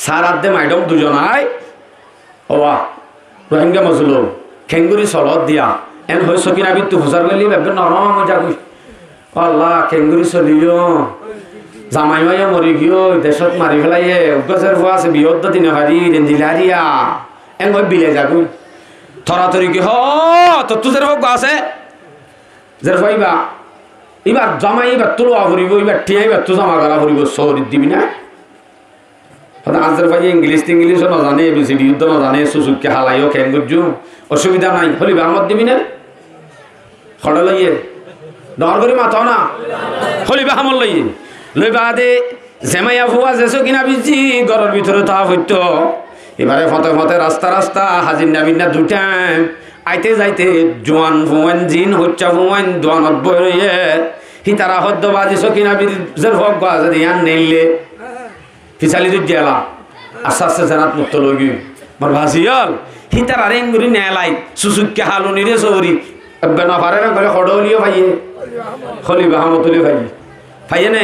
সার আদে মাইডম দুজনাই ওয়া রোহিঙ্গা মজলুম খেঙ্গুরি চলত দিয়া এন হৈ সকিনা বিত্তু হুজার গলি ভাববে নরম হয়ে যাবি আল্লাহ খেঙ্গুরি চলিও জামাই মাইয়া মরি গিয়ে দেশত মারি ফেলাইয়ে গছের ফুয়া আছে বিয়দ্দ দিনে ভারি দিলারিয়া এন হৈ বিলে যাবি থরাথরি কি হ তো তুজের হোক আছে যে ভাইবা এবার জামাই এবার তুলো ভরিব এবার টিয়া এবার তো জামা গালা ভরিব শহরের দিবি না আজের ভাই ইংলিশও না জানে এবিসিডি যুদ্ধ না জানে সুসুককে হালাইও খেন করছু অসুবিধা নাই হলিবা আমার দিবি না খড়ে লইয়ে ডর করি মাথাও না হলিবা হামল লইয়ে লইবা দে জেমাইয়া ফুয়া যেছো কিনা বিজি ঘরের ভিতরে তা হইত এবারে ফতে ফতে রাস্তা রাস্তা হাজির নাবিনা দুটাই আইতে যাইতে জোয়ান ফুয়ান জিন হচ্ছা ফুয়ান দোয়ানত বইয়ে হিতারা হদ্দ বাজিছো কিনা বিজের ভোগ গাছ ইয়ান নেইলে ফিসালি দুধ দিয়ালা আস্তে আস্তে জানাত মুক্ত লগি মোর ভাসিয়াল হিতার আর এঙ্গুরি নেলাই সুসুককে হালুনি রে সৌরি বেনা পারে না গলে খড়লিও ভাইয়ে খলি বাহামতলি ভাই ভাইয়ে নে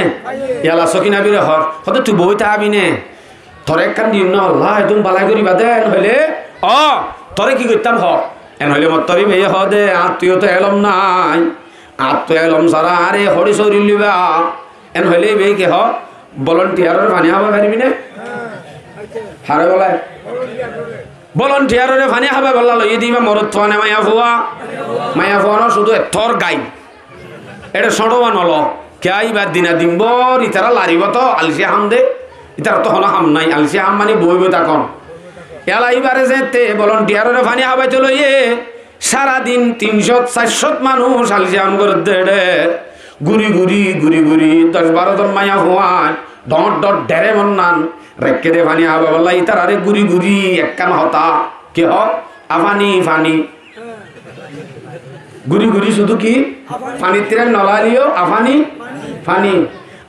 ইয়ালা সকিনা বিরে হর হতে তুই বইতা আবি নে তোর একখান দিন না আল্লাহ একদম বালাই করিবা দে হইলে তোরে কি করতাম হ এন হইলে মত তরি মেয়ে হ দে আত্মীয় তো এলম নাই আত্মীয় এলম সারা আরে হরি সৌরি লিবা এন হইলে মেয়েকে হ ভলান্টিয়ারের পানি খাবা পারবি না হারে বলায় ভলান্টিয়ারের পানি খাবা বললা লই দিবা মরত থানে মায়া ফুয়া শুধু এথর গাই এটা সড়বা নল কেয়াই বা দিনা দিনবর ইতারা লারিব তো আলসিয়া হাম দে ইতারা তো হলো হাম নাই আলসিয়া হাম মানে বইব তখন এলা এইবারে যেতে ভলান্টিয়ারের পানি খাবাই তো লইয়ে সারাদিন 300-400 মানুষ আলসিয়া হাম করে দে গুড়ি গুড়ি গুড়ি গুড়ি 10-12 জন মায়া হওয়ান ডট ডট ডেরে মন্নান রেখে দে ফানি আবা বললা ইতার আরে গুড়ি গুড়ি একখান হতা কে হ আফানি ফানি গুড়ি গুড়ি শুধু কি ফানি তীরে নলালিও আফানি ফানি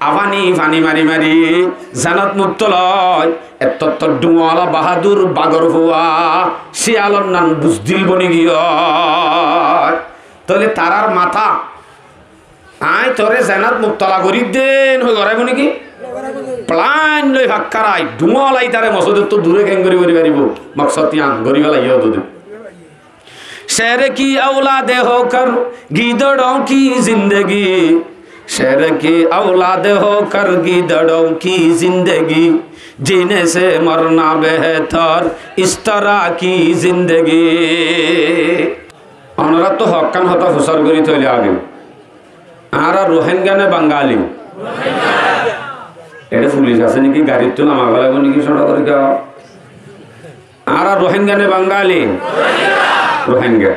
আফানি ফানি মারি মারি জানাত মুক্ত লয় এত ডুমলা বাহাদুর বাগর হওয়া শিয়ালর নাম বুঝদিল বনি গিয়ে তাহলে তারার মাথা আয় তোরে জানাত মুক্তলা গরিব দেন হয়ে গড়াইব নাকি প্লান লই ভাক্কারাই ডুমলাই তারে মসজিদের তো দূরে কেন করি পারিব মকসদ ইয়ান গরিব লাইও তো शेर की औलाद होकर गीदड़ों की जिंदगी शेर की औलाद होकर गीदड़ों की जिंदगी जीने से मरना बेहतर इस तरह की जिंदगी আমরা তো হকান হতা ফুসার করি তৈলে আগে আর রোহিঙ্গা না বাঙালি এটা পুলিশ আছে নাকি গাড়ির তো নামা গেল নাকি সড়া করে আর রোহিঙ্গা না বাঙালি রোহিঙ্গা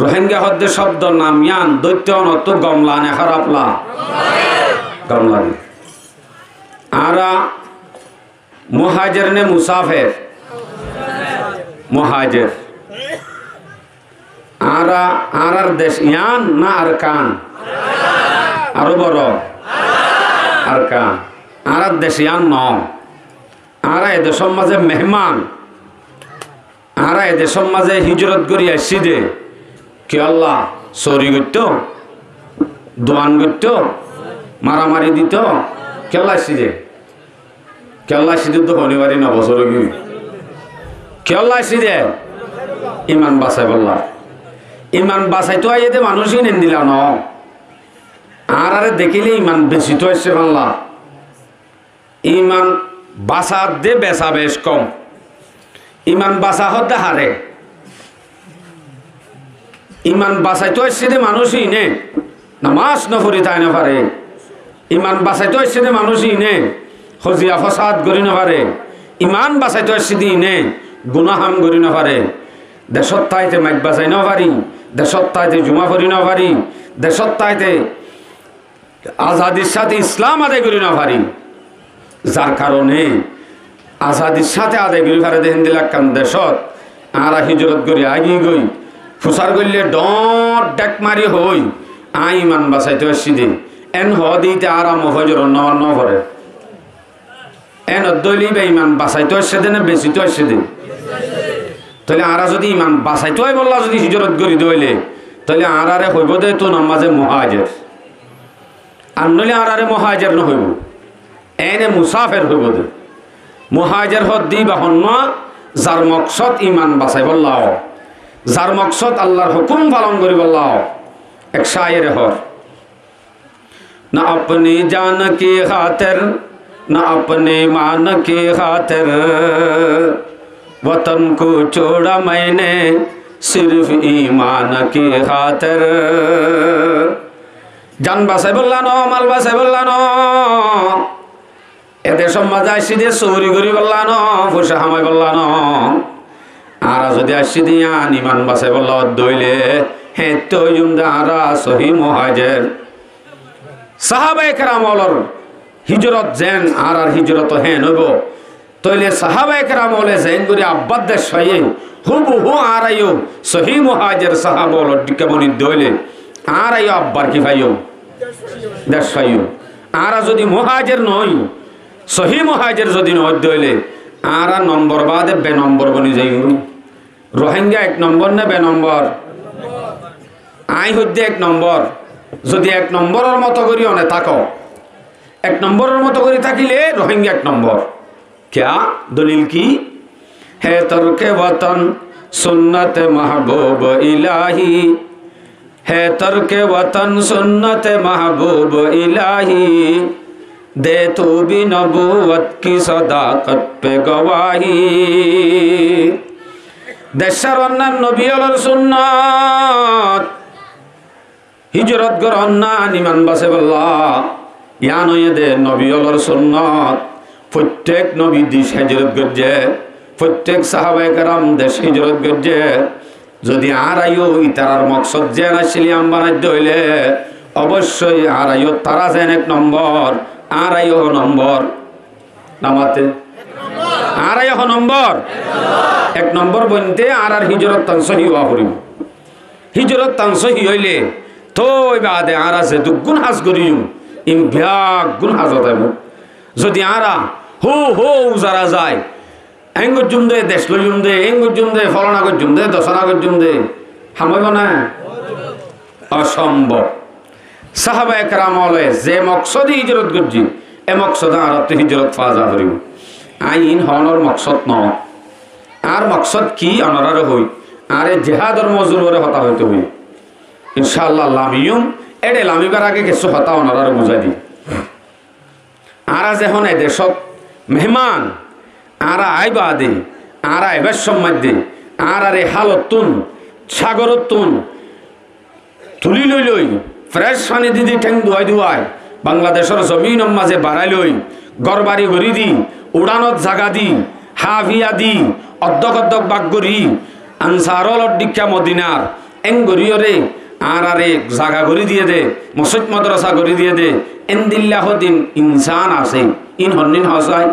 রোহিঙ্গা হদ্দে শব্দ নাম ইয়ান দৈত্য অনত গমলা নে খারাপলা গমলা আর মুহাজির নে মুসাফির মুহাজির আর দেশ ইয়ান না আর কান আরো বড় আর কান আর দেশ ইয়ান ন আর এদের সমাজে মেহমান আর এদের সমাজে হিজরত করি আসছি দে কে আল্লাহ চুরি করত দোয়ান করত মারামারি দিত কেলা আসছি দে কেলা আসছি দে তো শনিবারি নবছর কি কেলা আসছি দে ইমান বাঁচাই বললা ইমান বাঁচাই তো আইতে মানুষই নেন দিলা ন আর দেখিলে ইমান বেশি তো আসছে বাংলা ইমান বাঁচা দে বেচা বেশ কম ইমান বাঁচা হতে হারে ইমান বাঁচাই তো আসছে দে মানুষই নে নামাজ নফরি তাই না পারে ইমান বাঁচাই তো আসছে দে মানুষই নে হজিয়া ফসাদ করি না পারে ইমান বাঁচাই তো আসছে দি নে গুনাহাম করি না পারে দেশত তাইতে মাইক বাঁচাই না পারি দেশত তাইতে জুমা করি না পারি দেশত তাইতে আজাদির সাথে ইসলাম আদায় করি না পারি যার কারণে আজাদির সাথে আদায় করি পারে দেখেন দিলাম কান দেশত আর হিজরত করি আগি গই ফুসার করলে ডট ডেক মারি হই আই ইমান বাঁচাইতে আসছি দে এন হ দিতে আরাম হজর ন করে এন দলি বা ইমান বাঁচাইতে আসছে দে না বেশি তো আসছে দে তাহলে আরা যদি ইমান বাঁচাইতে হয় বললা যদি হিজরত করি দইলে তাহলে আরে হইব দে তো নামাজে মুহাজির আর নইলে আরে মুহাজির ন হইব এনে মুসাফির হইব দে মুহাজির হদ্দি বা হন্য যার মকসদ ইমান বাঁচাই বললাও, যার মকসদ আল্লাহর হুকুম পালন করি বললাও। এক শায়ের হর না আপনি জান কি খাতির না আপনি মান কি খাতির वतन को छोड़ा मैंने सिर्फ ईमान की खातिर। জান বাসাই বললা ন, মাল বাসাই বললা ন, এদের সমাজ আসি দিয়ে চৌরি করি বললা ন, পয়সা হামাই বললা ন। আর যদি আসি দিয়া ইমান বাসাই বললা দইলে হে তো আরা সহি মুহাজির সাহাবায়ে কেরামর হিজরত যেন আর হিজরত হেন হইব তইলে সাহাবায়ে কেরাম বলে যেন করে আব্বাদ দেশ হয়ে হুবহু আর আইও সহি মুহাজির সাহাবল ডিকে বনি দইলে আর আইও আব্বার কি ভাইও দেশ হইও। আর যদি মুহাজির নই সহি মুহাজির যদি নয় দইলে আর নম্বর বাদে বে নম্বর বনি যাইও। রোহিঙ্গা এক নম্বর না বে নম্বর? আই হইতে এক নম্বর। যদি এক নম্বরের মতো করি অনে থাকো, এক নম্বরের মতো করে থাকিলে রোহিঙ্গা এক নম্বর। क्या दलील की है तर्के वतन सुन्नत महबूब इलाही, है तर्के वतन सुन्नत महबूब इलाही, दे तू भी नबूवत की सदाकत पे गवाही। देशर अन्ना नबीर सुन्नत हिजरत कर अन्ना निमान बासे बल्ला या नये दे नबीर सुन्नत। প্রত্যেক নবী দেশ হিজরত করছে, প্রত্যেক সাহাবায়ে কেরাম দেশ হিজরত করছে। যদি আর আইও ইতারার মকসদ যেন আসিলিয়াম বানাইতে হইলে অবশ্যই আর আইও তারা যেন এক নম্বর, আর আইও নম্বর নামাতে আর আইও নম্বর এক নম্বর বনতে আর হিজরত তান সহি হওয়া করিব। হিজরত তান সহি হইলে তো বাদে আর আছে তো গুণ হাজ করিও ইম ভ্যাগ গুণ হাজত আইব। যদি আরা হো হো যারা যায় এঙ্গুর জুম দে দেশ লই জুম দে এঙ্গুর জুম দে ফলনাগর জুম দে দশনাগর জুম দে হামাইব না, অসম্ভব। সাহাবায়ে কেরাম বলে যে মকসদে হিজরত করছি এ মকসদে আর তো হিজরত ফাজা করিব। আইন হনর মকসদ ন আর মকসদ কি অনরার হই আরে জেহাদর মজুরে হতা হইতে হই ইনশাআল্লাহ লামিয়ুম এডে লামিবার আগে কিছু হতা অনরার বুঝাই দি। আরা যখন এ দেশত মেহমান আরা আইবা দে আরা এবার সম্মান দে আর আরে হালতুন সাগরতুন তুলি লই লই ফ্রেশ পানি দিদি ঠেং ধুয়াই ধুয়াই বাংলাদেশের জমিন মাঝে বাড়াই লই গড়বাড়ি গড়ি দি উড়ানত জাগা দি হাভিয়া দি অর্ধক অর্ধক বাগ গড়ি আনসারল দীক্ষা মদিনার এং গড়িয়রে আর আরে জাগা গড়ি দিয়ে দে মসজিদ মাদ্রাসা গড়ি দিয়ে দে এন্দিল্লাহ দিন ইনসান আছে ইন হন্নিন হসাই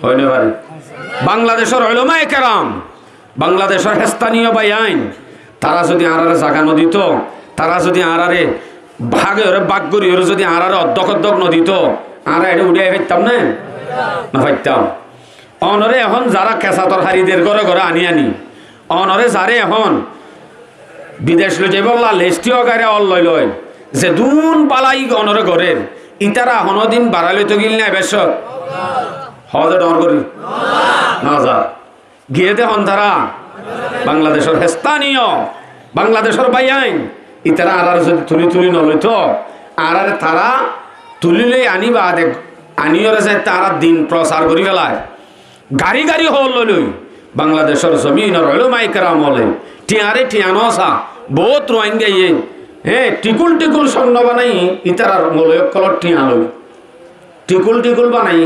হইনে পারে। বাংলাদেশের উলামায়ে কেরাম বাংলাদেশের স্থানীয় বাইআইন তারা যদি আরারে জাগা নদিত, তারা যদি আরারে ভাগে ওরে বাগ করি ওরে যদি আরারে অর্ধক অর্ধক নদিত আর এটা উড়িয়ে ফেলতাম না ফাইতাম। অনরে এখন যারা কেঁচা তরকারিদের ঘরে ঘরে আনি আনি অনরে যারে এখন বিদেশ লই যাই বললা লেস্টিও গাড়ি অল লই লয় যে দুন পালাই অনরে ঘরের ইতারা হনদিন বাড়াই লইতে গিল না বেশ হজে ডর করি না যা গিয়ে দেখুন তারা বাংলাদেশের স্থানীয় বাংলাদেশের বাইআইন ইতারা আর যদি তুলি তুলি নলইত আর তারা তুলিলে আনিবা দেখ আনিয়রে যায় তারা দিন প্রচার করি ফেলায় গাড়ি গাড়ি হল লই বাংলাদেশের জমিনের উলামায়ে কেরাম হলে টিয়ারে টিয়ানসা বহুত রোহিঙ্গা ইয়ে হ্যাঁ টিকুল টিকুল স্বর্ণ বানাই ইতারার মলয় কলর টিয়া লই টিকুল টিকুল বানাই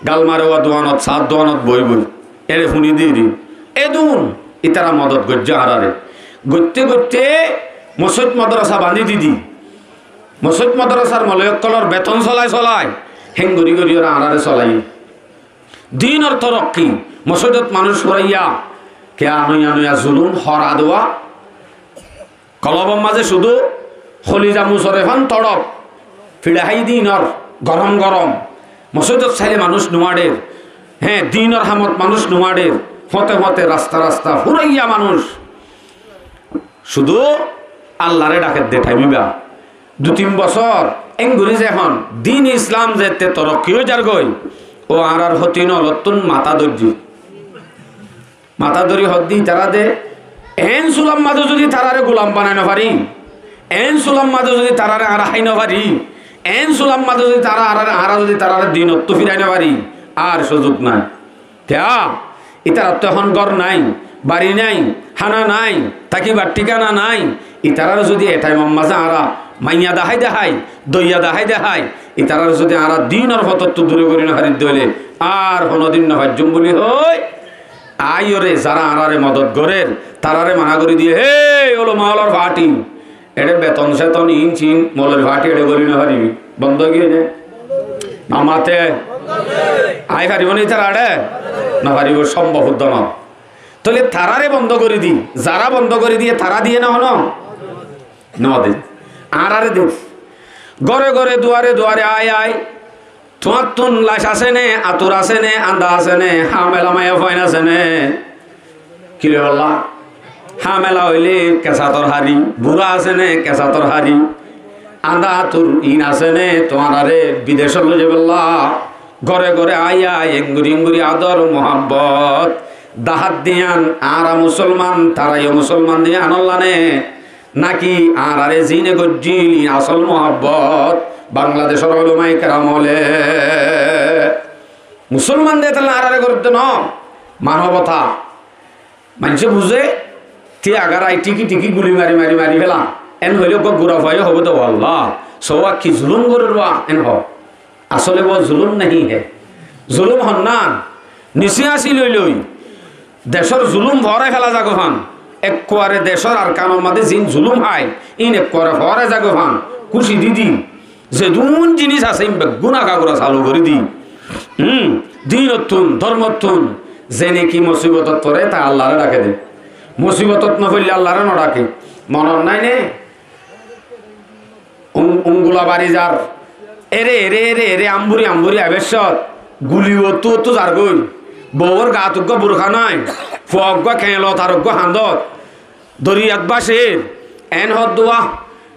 গালমারেওয়া দোয়ানত সাত দোয়ানত বই বই এরে শুনি দিয়ে দি এদুন ইতারা মদত গজ্জা হারারে গড়তে গড়তে মসজিদ মাদ্রাসা বান্ধি দিদি মসজিদ মাদ্রাসার মলয় কলর বেতন চলাই চলাই হেং গড়ি গড়ি ওরা আড়ারে চলাই দিন অর্থ রক্ষী মসজিদত মানুষ হরাইয়া কে আনইয়া নইয়া জুলুম হরা দেওয়া কলবম মাঝে শুধু খলিজা মুসরে ফান তড়প ফিড়াহাই দিনর গরম গরম মসজিদত চাইলে মানুষ নোয়াডের হ্যাঁ দিনর হামত মানুষ নোয়াডের হতে হতে রাস্তা রাস্তা হুরাইয়া মানুষ শুধু আল্লাহরে ডাকে দেখাইবা 2-3 বছর এঙ্গুরি যে এখন দিন ইসলাম যেতে তরক্কি হয়ে যার গই ও আর হতি নতুন মাথা ধরি হদ্দি তারা দে এন সুলাম মাঝে যদি তারারে গোলাম বানানো পারি, এন সুলাম মাঝে যদি তারারে আর হাইন পারি, এন সুলাম মাঝে যদি তারা আর যদি তারারে দিনত্ব ফিরাইতে পারি, আর সুযোগ নাই। কেয়া ইতার তো এখন ঘর নাই, বাড়ি নাই, হানা নাই, থাকিবার ঠিকানা নাই। ইতারার যদি এটাই মাঝে আরা মাইয়া দেখাই দইয়া দেখাই ইতারার যদি আরা দিনের হতত্ব দূরে করি না হারিত দইলে আর কোনোদিন না ভাজ্যম বলি হয় আইরে যারা আরারে মদত করেন তারারে মানা করে দিয়ে হে হলো মাওলার ভাটি এটা বেতন সেতন ইঞ্চিন মলের ভাটি এটা করি না হারিবি বন্ধ গিয়ে নে আমাতে আই হারিব নি তারা আড়ে না হারিব সম্ভব হতো না। তাহলে তারারে বন্ধ করে দি, যারা বন্ধ করে দিয়ে তারা দিয়ে না হলো নদী আর দিন ঘরে ঘরে দুয়ারে দুয়ারে আয় তোমার তুন লাশ আছে নে, আতুর আছে নে, আন্দা আছে নে, হা মেলা মায়া ফয়ন আছে নে, কিরে বললা হা মেলা হইলে কেঁচাতর হারি, বুড়া আছে নে কেঁচাতর হারি, আন্দা আতুর ইন আছে নে, তোমার আরে বিদেশ লয়ে বললা ঘরে ঘরে আইয়া এঙ্গুরি আদর মোহাব্বত দাহাত দিয়ান আরা মুসলমান তারাইও মুসলমান দিয়ে আনল্লানে নাকি আর আরে জিনে গজ্জিল আসল মোহাব্বত বাংলাদেশের ওলামায়ে কেরাম হলে মুসলমান দিয়ে তাহলে আর আরে করতে ন মানবতা মানুষে বুঝে তে আগার আই টিকি গুলি মারি ফেলা এন হইলে গুড়া ভাই হবে তো আল্লাহ সৌয়া কি জুলুম করবা এন হ আসলে ও জুলুম নাহি হে জুলুম হন না নিচে আসি লই দেশের জুলুম ভরে ফেলা যাগো হান এক কোয়ারে দেশের আর কামের মাঝে জিন জুলুম হয় ইন এক কোয়ারে ভরে যাগো হান খুশি দিদি যে দুন জিনিস আছে গুণা কাগুরা চালু করে দি দিনতুন ধর্মতুন যে নাকি মুসিবতত পড়ে তা আল্লাহরে ডাকে দে, মুসিবতত না পড়লে আল্লাহরে না ডাকে মনন নাই নে উঙ্গুলা বাড়ি যার এরে এরে এরে এরে আম্বুরি আবেশত গুলিও তো যার গই বউর গা তুগ্য বুরখা নাই ফগ খেল তার হান্দত দরিয়াত বাসের এন হদ দোয়া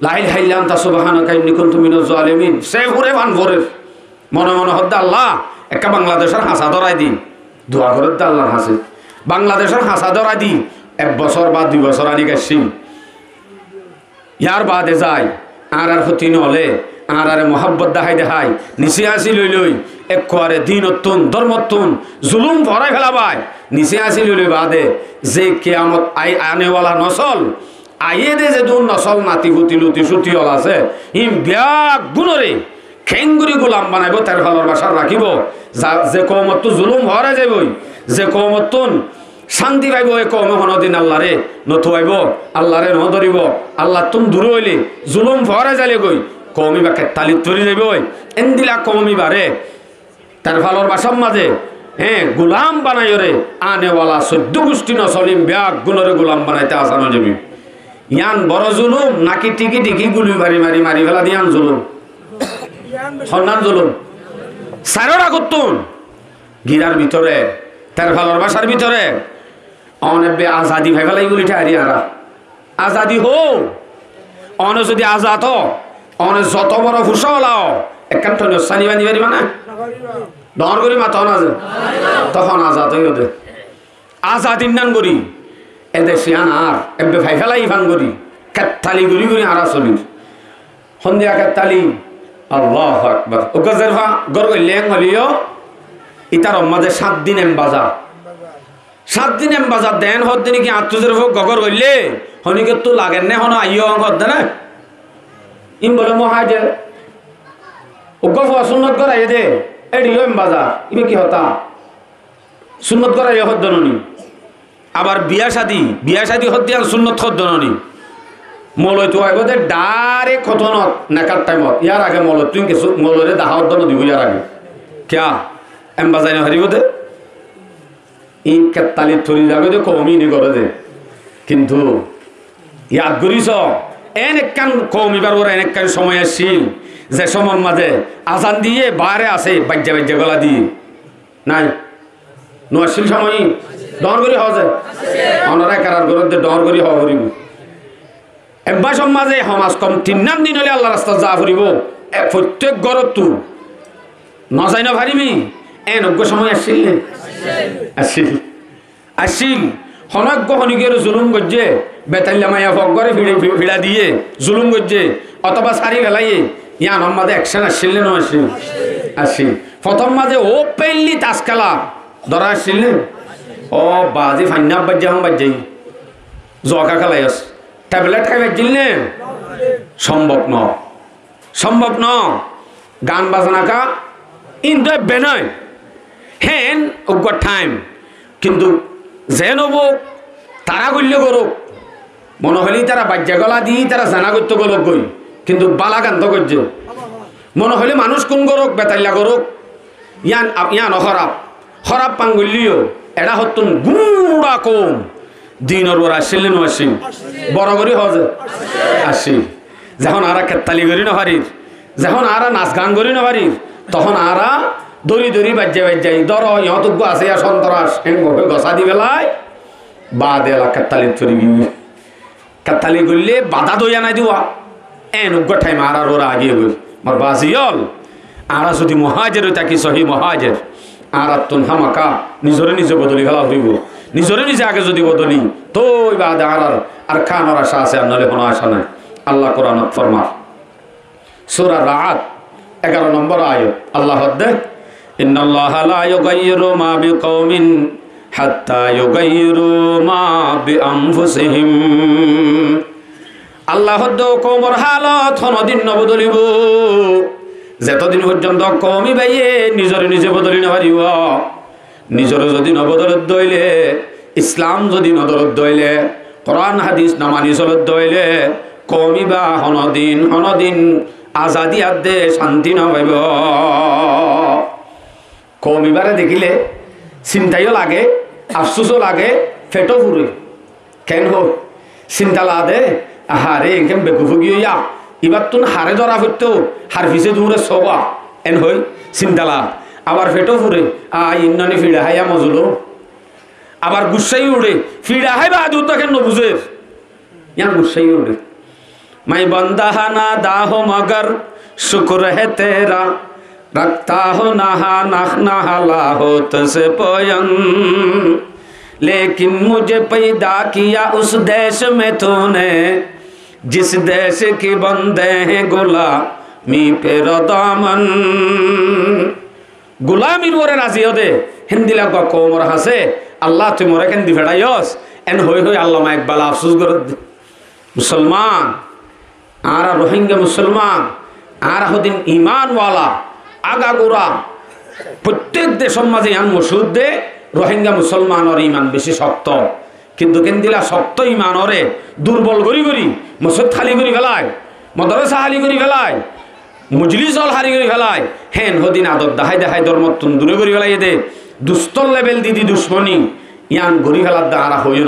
লাইল হাইলাম তা সুবহানাকা ইন্নী কুনতু মিনাজ জালিমিন সে ভরে বান ভরে মনে হদ আল্লাহ একটা বাংলাদেশের হাসা ধরাই দি দোয়া করে আল্লাহর হাসে বাংলাদেশের হাসা ধরাই দি 1 বছর বা 2 বছর আনি গেছি ইয়ার বাদে যায় আর হতি নলে আর মোহাব্বত দেখাই নিচে আসি লই এক কোয়ারে দিনতুন ধর্মতুন জুলুম ভরাই ফেলাবাই নিচে আসি লই বাদে যে কিয়ামত আনেওয়ালা নসল আইয়ে দে যে দুন নসল নাতি হুতি লুতি সুতি হল আছে ইম ব্যাগ গুণরে খেঙ্গুরি গোলাম বানাইব তার ভালোর বাসার রাখিব যে কৌমত জুলুম ভরে যাবই যে কৌমতুন শান্তি পাইব এ কমে হনদিন আল্লাহরে নথুয়াইব আল্লাহরে ন ধরিব আল্লাহ তুম দূর হইলে জুলুম ভরে যালে গই কমি বা তালি তরি যাইব এন্দিলা কমি বারে তার ভালোর বাসার মাঝে গোলাম বানাই রে আনেওয়ালা 14 গোষ্ঠী নসলিম ব্যাগ গুণরে গোলাম বানাইতে আসানো যাবি ইয়ান বড় জুলুম নাকি টিকি গুলি মারি ফেলা দিয়ান জুলুম সন্ধান জুলুম সারোরা করতুন গিরার ভিতরে তার ভালোর বাসার ভিতরে অনেক আজাদি ভাই ফেলাই গুলি ঠারি আরা আজাদি হো অনে যদি আজাদ অনে যত বড় ফুসলাও একখান সানি বান্ধি পারিবা না ডর করি মাথা না তখন আজাদ হইল দে আজাদির নান করি এদের সিয়ান আর এবে ভাই ফেলাই ফান করি কেতালি গুলি আরা চলি সন্ধিয়া কেতালি আল্লাহ আকবার ও গজের ভা গর লেং হলিও ইতার মাঝে 7 দিন বাজার 7 দিন বাজার দেন হদ দিন কি আত্মজের হোক গগর হইলে হনিকে তো লাগেন না হন আইও হদ না ইম বলে মহাজে ও গফ সুন্নত করাই দে এডিও বাজার ইবে কি হতা সুন্নত করাই হদ দননি আবার বিয়া শাদি হদ দিয়ান সুন্নত হদ দননি মলয় তো আইব দে ডারে খতনত নাকার টাইমত ইয়ার আগে মলয় তুই কিছু মলরে দাহাত দন দিব ইয়ার আগে কিয়া এম বাজাই না হারিব দে ই কেতালি থরি যাবে দে কমি নি করে দে কিন্তু ইয়াদ করিস এন একখান কমিবার ওরা একখান সময় আসছিল যে সময় মাঝে আজান দিয়ে বারে আসে বাজ্যা গলা দিয়ে নাই নোয়াশিল সময় ডর করি হওয়া যায় অনারা কারার গরতে ডর করি হওয়া করিব একবার সমাজে সমাজ কম 3 দিন হলে আল্লাহ রাস্তা যা ফুরিব প্রত্যেক গরত তু নজাই না ভারিবি অজ্ঞ সময় আসছিল আসছিল আসছিল হনজ্ঞ হনিকের জুলুম গজ্জে বেতাল্লা মায়া ফগরে ভিড়া দিয়ে জুলুম গজ্জে অথবা সারি ফেলাইয়ে ইয়ান মাঝে অ্যাকশন আসছিল না আসছিল আসছিল প্রথম মাঝে ওপেনলি তাস খেলা ধরা আসছিল ও বাজি ফাইনা বাজ্যা হম বাজ্যাই জকা খেলাই আস ট্যাবলেট খাই বাজ্জিল নে সম্ভব ন সম্ভব ন গান বাজনা কা ইন দ্য বেনয় হেন অজ্ঞ টাইম কিন্তু যেন হবো তারা গল্য করুক মনে হলেই তারা বাজ্যা গলা দিয়ে তারা জানা করতে গলক গই কিন্তু বালা কান্ত করছে মনে হলে মানুষ কোন করুক বেতাল্লা করুক ইয়ান ইয়ান খরাব খরাব পাঙ্গলিও এটা হতুন গুড়া কম দিনের ওর আসছিল নো আসিল বড় করি হজে আসিল যখন আরা খেতালি করি না পারির যখন আরা নাচ গান করি না পারির তখন আরা দড়ি দড়ি বাজ্যাই ধর ইহতজ্ঞ আছে সন্তরাস গসা দি বেলায় বা দেলা খেতালি চুরি গিয়ে খেতালি করলে বাধা দইয়া নাই দিওয়া উগ্র ঠাইম আর ওরা আগিয়ে গই আমার বাজিয়ল আরা যদি মহাজের থাকি সহি মহাজের আর তুন হামাকা নিজরে নিজে বদলি ফেলা হইব নিজরে নিজে আগে যদি বদলি তো বাদে আর খানোর আশা আছে আর নলে কোনো আশা নাই আল্লাহ কোরআন ফরমা সূরা রাআদ 11 নম্বর আয়াত আল্লাহ হদ্দে ইন্নাল্লাহা লা ইউগাইয়িরু মা বিকওমিন হাত্তা ইউগাইয়িরু মা বিআনফুসিহিম আল্লাহ হদ্দ কওমর হালত হনদিন নবদলিব যতদিন পর্যন্ত কওমি বাইয়ে নিজরে নিজে বদলি না পারিব নিজরে যদি নবদলত দইলে ইসলাম যদি নদলত দইলে কোরআন হাদিস না মানি চলত দইলে কওমি বা হনদিন আজাদি আদে শান্তি না পাইব কওমিবারে দেখিলে চিন্তাইও লাগে আফসোসও লাগে ফেটো ফুরে কেন হোক চিন্তা লাদে আহারে এখান বেকুফু গিয়া এবার তুন হারে ধরা ফিরতো হার ফিসে দূরে সবা এন হই চিন্তা লাদ আবার ফেটো ফুরে ইন্নানি ফিড়া হাইয়া মজুলো আবার গুসাই উড়ে ফিড়া হাই বা দূর তো কেন বুঝে ইয়ান গুসাই উড়ে मैं बंदा ना दाहो मगर शुक्र है तेरा रखता हो नहा नहाला हो तुझसे पोयन लेकिन मुझे पैदा किया उस देश में तूने जिस देश की बंदे हैं गुलामी पे दामन गुलामीर ওরে রাজি হদে হিন্দি লাগা কোমর হাসে আল্লাহ তুই মোরে কেন দি ফেড়াইস এন হই হই আল্লাহ মা একবার আফসোস করে মুসলমান आरा रोहिंग्या मुसलमान आरा हदिन ईमान वाला आगा गोरा प्रत्येक देश माजे यान मसूद दे रोहिंग्या मुसलमान और ईमान बेशी शक्त किन्तु केंदिला शक्त ईमान ओरे दुर्बल गरी गरी मसूद खाली गरी फेलाय मदरसा खाली गरी फेलाय मजलिस हल हारी गरी फेलाय हेन हदिन आदत दाहाय दाहाय धर्मतुन दूरे गरी फेलाय दे दुस्तल लेवल दिदी दुश्मनी यान गरी फेलार दा आरा हइयो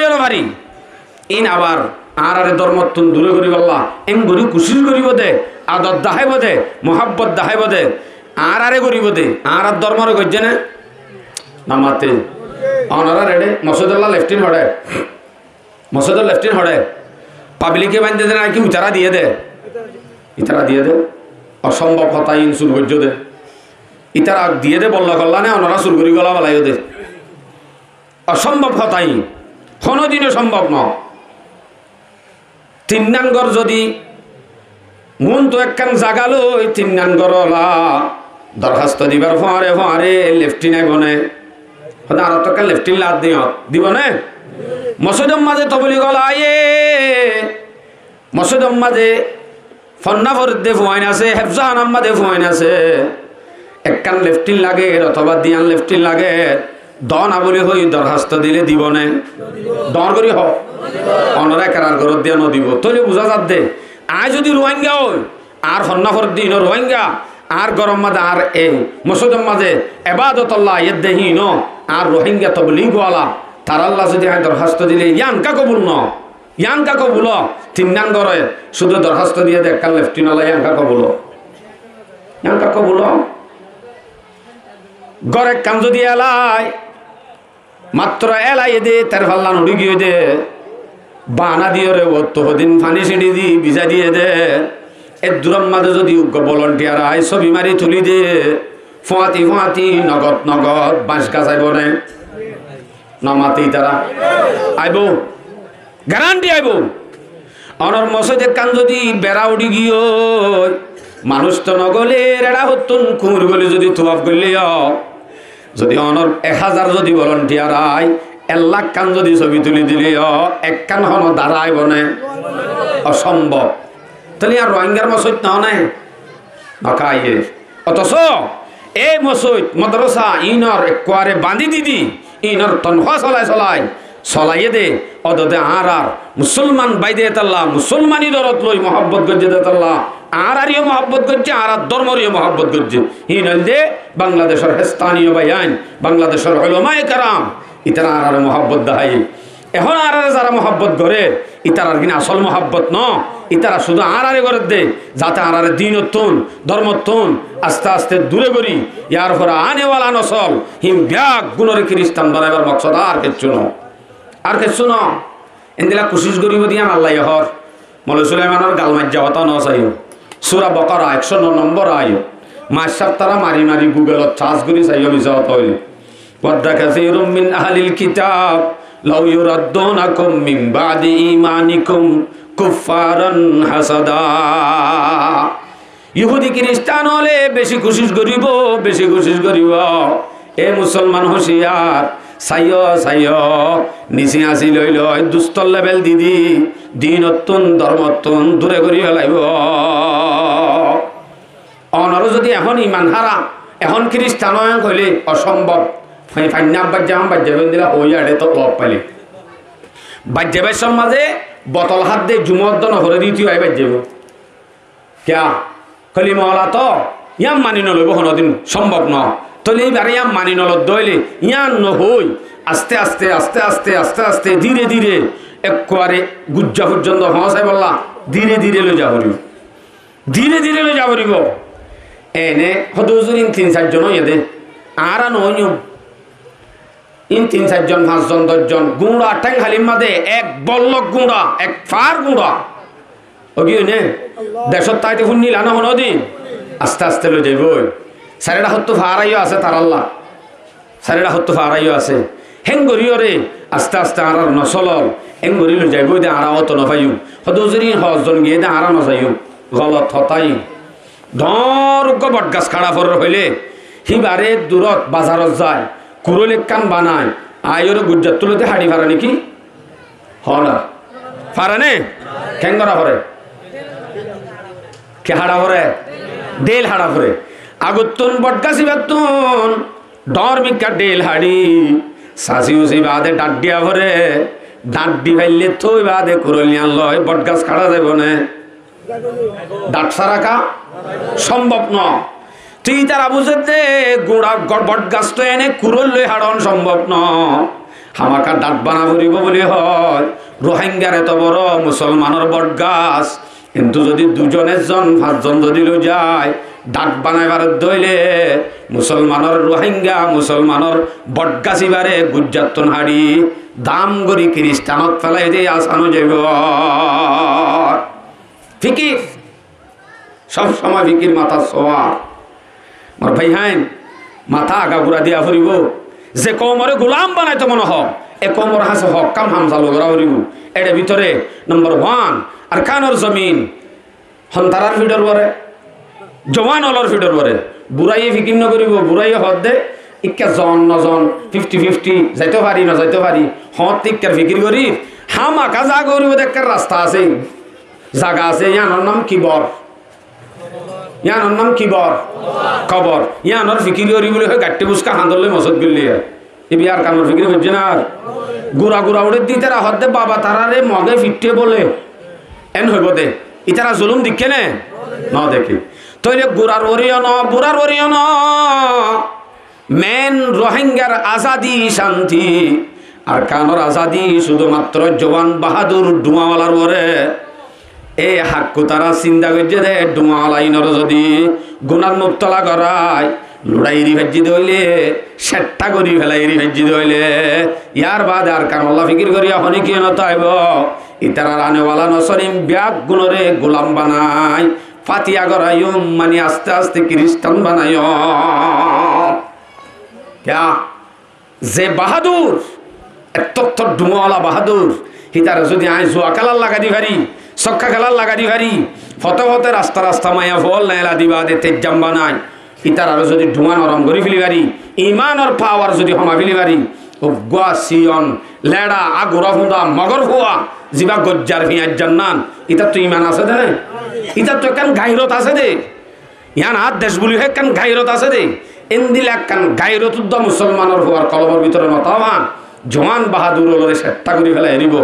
ना भारी इन आबार आरे धर्मतुन दूरे करी बल्ला एम गरी कुशिश करिब दे आदत दाहाइब दे मोहब्बत दाहाइब दे आरे करिब दे आर धर्मरे गज्जे ने नामाते अनरा रेडे मसूदुल्लाह लेफ्टिन हडे मसूदुल्लाह लेफ्टिन हडे पब्लिके बांधे दे ना कि इतारा दिए दे असम्भव কথা ইন শুরু গজ্জে দে ইতারা দিয়ে দে বল্লা কল্লা না অনরা শুরু করি গলা বলাইও দে असम्भव কথাই কোনো দিনে সম্ভব না তিন নাঙ্গর যদি মন তো একখান জাগালো ওই তিন নাঙ্গরলা দরখাস্ত দিবার ফারে লেফটিনে বনে হদা আর তো লেফটিন লাদ দিও দিবনে মসজিদের মাঝে তবলি গলা আয়ে মসজিদের মাঝে ফন্না ফরদে ফুয়াইন আছে হেফজাহান আম্মাদে ফুয়াইন আছে একখান লেফটিন লাগে অথবা দিয়ান লেফটিন লাগে দন আবলি হই দরখাস্ত দিলে দিবনে দর করি হ অনরা কারার ঘর দিয়া নদিব তইলে বুঝা যাত দে আই যদি রোহিঙ্গা হই আর ফন্নাফর দিন রোহিঙ্গা আর গরম মাঝে আর এই মসজিদের মাঝে ইবাদতুল্লাহ ইয়দেহিন আর রোহিঙ্গা তবলিগ ওয়ালা তার আল্লাহ যদি আই দরখাস্ত দিলে ইয়ানকা কবুল তিন নাঙ্গরে শুধু দরখাস্ত দিয়ে দেখ কাল লেফটিন আল্লাহ ইয়ানকা কবুল গরে কাম যদি এলাই মাত্র এলাই দে তার ফাল্লা নুড়ি গিয়ে দে বানা দিয়ে রে দিন ফানি সিঁড়ি দি ভিজা দিয়ে দে এর দূরের মাঝে যদি ভলেন্টিয়ার আয় ছবি মারি তুলি দে ফুয়াতি ফুয়াতি নগদ নগদ বাঁশ গাছ আইব নে নমাতি তারা আইব গ্যারান্টি আইব অনর মসজিদে কান যদি বেড়া উড়ি গিয়ে মানুষ তো নগলে রেড়া হতুন কুমুর গলি যদি তুয়াব গলি যদি অনর 1000 যদি ভলান্টিয়ার আই 1 লাখ কান যদি ছবি তুলি দিলি এক কান হন দাঁড়াইব নে অসম্ভব তাহলে আর রোহিঙ্গার মসজিদ নাও নাই নকাইয়ে অথচ এই মসজিদ মাদ্রাসা ইনর একবারে বাঁধি দিদি ইনর তনখা চলাইয়ে দে অদতে আর মুসলমান বাইদে তাল্লা মুসলমানি দরত লই মহব্বত গজ্জে দে তাল্লা আরিও মহব্বত করছে আর ধর্মরিও মহব্বত করছে হিনল দে বাংলাদেশের স্থানীয় বাইন বাংলাদেশের উলামায়ে কেরাম ইতারা আর মহব্বত দাহাই এখন আর যারা মহব্বত করে ইতারার কিনা আসল মহব্বত ন ইতারা শুধু আরে করে দে যাতে আর দিনতুন ধর্মতুন আস্তে আস্তে দূরে করি ইয়ার পরে আনেওয়ালা নসল হিম ব্যাগ গুণরে খ্রিস্টান বানাইবার মকসদ আর কিছু ন আর কিছু ন এন্দিলা কোশিশ করিব দিয়া আল্লাহ হর মৌলা সুলাইমানের গালমাজ যাওয়া ন চাইও সূরা বাকারা 109 নম্বর আয় মাসাব তারা মারি মারি গুগলত চার্জ করি চাইও বিজাত হইল ওয়াদা কাসীরুম মিন আহলিল কিতাব লাউ ইউরাদ্দুনাকুম মিন বাদি ঈমানিকুম কুফারান হাসাদা ইহুদি খ্রিস্টান হলে বেশি কোশিশ করিব এ মুসলমান হুঁশিয়ার সাইয় নিচে আসি লই লয় দুস্তর লেভেল দিদি দিনতুন ধর্মতুন দূরে করি ফেলাইব অনর যদি এখন ইমান হারা এখন খ্রিস্টান হইলে অসম্ভব ফাইনাম বাজ্যাবেন দিলা ওই আড়ে তো লব পাইলে বাজ্যাবের সমাজে বোতল হাত দিয়ে জুমদ্দ নহরে দিতে হয় বাজ্যাব ক্যা কলি মহলা তো ইয়াম মানি নলইব কোনোদিন সম্ভব ন তলে এইবারে ইয়াম মানি নলত দইলে ইয়ান নহই আস্তে আস্তে আস্তে আস্তে আস্তে আস্তে ধীরে ধীরে একবারে গুজ্জা পর্যন্ত পৌঁছাই বললা ধীরে ধীরে লই যাবরিব এনে হদুজুর ইন 3-4 জন হইয়ে দে আর নইম ইন 3-4 জন 5 জন 10 জন গুঁড়া ঠ্যাং হালিম মাদে এক বল্লক গুঁড়া এক ফার গুঁড়া ওগিও নে দেশত তাইতে ফুন নিলা না হনো দিন আস্তে আস্তে লই যাইব সারেডা হত্তু ফারাইও আছে তার আল্লাহ সারেডা হত্তু ফারাইও আছে হেঙ্গরিও রে আস্তে আস্তে আর নসলল হেঙ্গরি লই যাইব দে আর অত নপাইও হদুজুরি 10 জন গিয়ে দে আর নজাইও গলত হতাই ধরগ বটগাছ খাড়া ফর হইলে হিবারে দূরত বাজারত যায় কুরলে কান বানায় আয়র গুজ্জাত তুলতে হাড়ি ফারা নাকি হনা ফারানে কেঙ্গরা ফরে কে হাড়া ফরে ডেল হাড়া ফরে আগুতুন বটগাছি বাতুন ডর মিকা ডেল হাড়ি সাসি উসি বাদে ডাড্ডিয়া ফরে ডাড্ডি ফাইলে থই বাদে কুরলিয়া লয় বটগাছ খাড়া যাইব না ডাট সারাকা সম্ভব ন তুই তারা বুঝতে গোড়া বট গাছ তো এনে কুরল লই হাড়ন সম্ভব ন হামাকা ডাট বানা পড়িব বলে হয় রোহিঙ্গার এত বড় মুসলমানের বট গাছ কিন্তু যদি 2-5 জন যদি লই যায় ডাট বানাইবার দইলে মুসলমানের রোহিঙ্গা মুসলমানের বট গাছিবারে গুজ্জাতন হাড়ি দাম গরি খ্রিস্টানত ফেলাই দিয়ে আসানো যাইব ফিকির সব সময় ফিকির মাথা সোয়ার মোর ভাই হাইন মাথা আগা ঘুরা দিয়া ফুরিব যে কমরে গোলাম বানাইতে মনে হ এ কমর হাসে হক কাম হামজা লগরা ফুরিব এর ভিতরে নম্বর 1 আর কানর জমিন হন্তারার ফিডর পরে জওয়ান অলর ফিডর পরে বুড়াইয়ে ফিকির ন করিব বুড়াইয়ে হদ দে ইক্কা জন নজন 50-50 যাইতে পারি না যাইতে পারি হদ ইক্কার ফিকির করি হামাকা যা করিব দেখার রাস্তা আছে জায়গা আছে ইয়ানোর নাম কিবর ইয়ানোর নাম কিবর কবর ইয়ানোর ফিকির করি বলে হয় গাট্টি বুসকা হাঁদলে মসজিদ গলি এ বিয়ার কানোর ফিকির হচ্ছে না গুড়া গুড়া উড়ে দি তারা হদে বাবা তারারে মগে ফিটে বলে এন হইব দে ইতারা জুলুম দিকে নে ন দেখি তইলে গুড়ার ওরিও ন বুড়ার ওরিও ন মেন রোহিঙ্গার আজাদি শান্তি আর কানোর আজাদি শুধুমাত্র জওয়ান বাহাদুর ডুমাওয়ালার ওরে এই হাক্কু তারা চিন্তা করছে দে ডুমাওয়ালাইনর যদি গুণার মুক্তলা করায় লড়াইরি ভেজি দইলে সেট্টা করি ফেলাইরি ভেজি দইলে ইয়ার বাদ আর কানল্লা ফিকির করি এখন কি নতাইব ইতারা রানেওয়ালা নসরিম ব্যাগ গুণরে গোলাম বানাই ফাতিয়া করাইম মানে আস্তে আস্তে খ্রিস্টান বানাই क्या যে বাহাদুর এত ডুমওয়ালা বাহাদুর হিতারে যদি আই জুয়া খেলার লাগা দি ভারি ছক্কা খেলার লাগা দি ভারি ফতে ফতে রাস্তা রাস্তা মায়া ফল নেলা দিবা দে তেজাম বানাই ইতার আরো যদি ধুমা নরম করে ফেলি পারি ইমানের পাওয়ার যদি হমা ফেলি পারি উগ্গা সিয়ন লেড়া আগুরা ফুঁদা মগর ফুয়া জিবা গজ্জার ফিয়ার জান্নান ইতার তো ইমান আছে দে ইতার তো একখান গাইরত আছে দে ইয়ান হাত দেশ বলি একখান গাইরত আছে দে এন্দিল একখান গাইরত উদ্দা মুসলমানের হওয়ার কলমের ভিতরে মতাবান জওয়ান বাহাদুর ওলরে সেট্টা করে ফেলা এরিব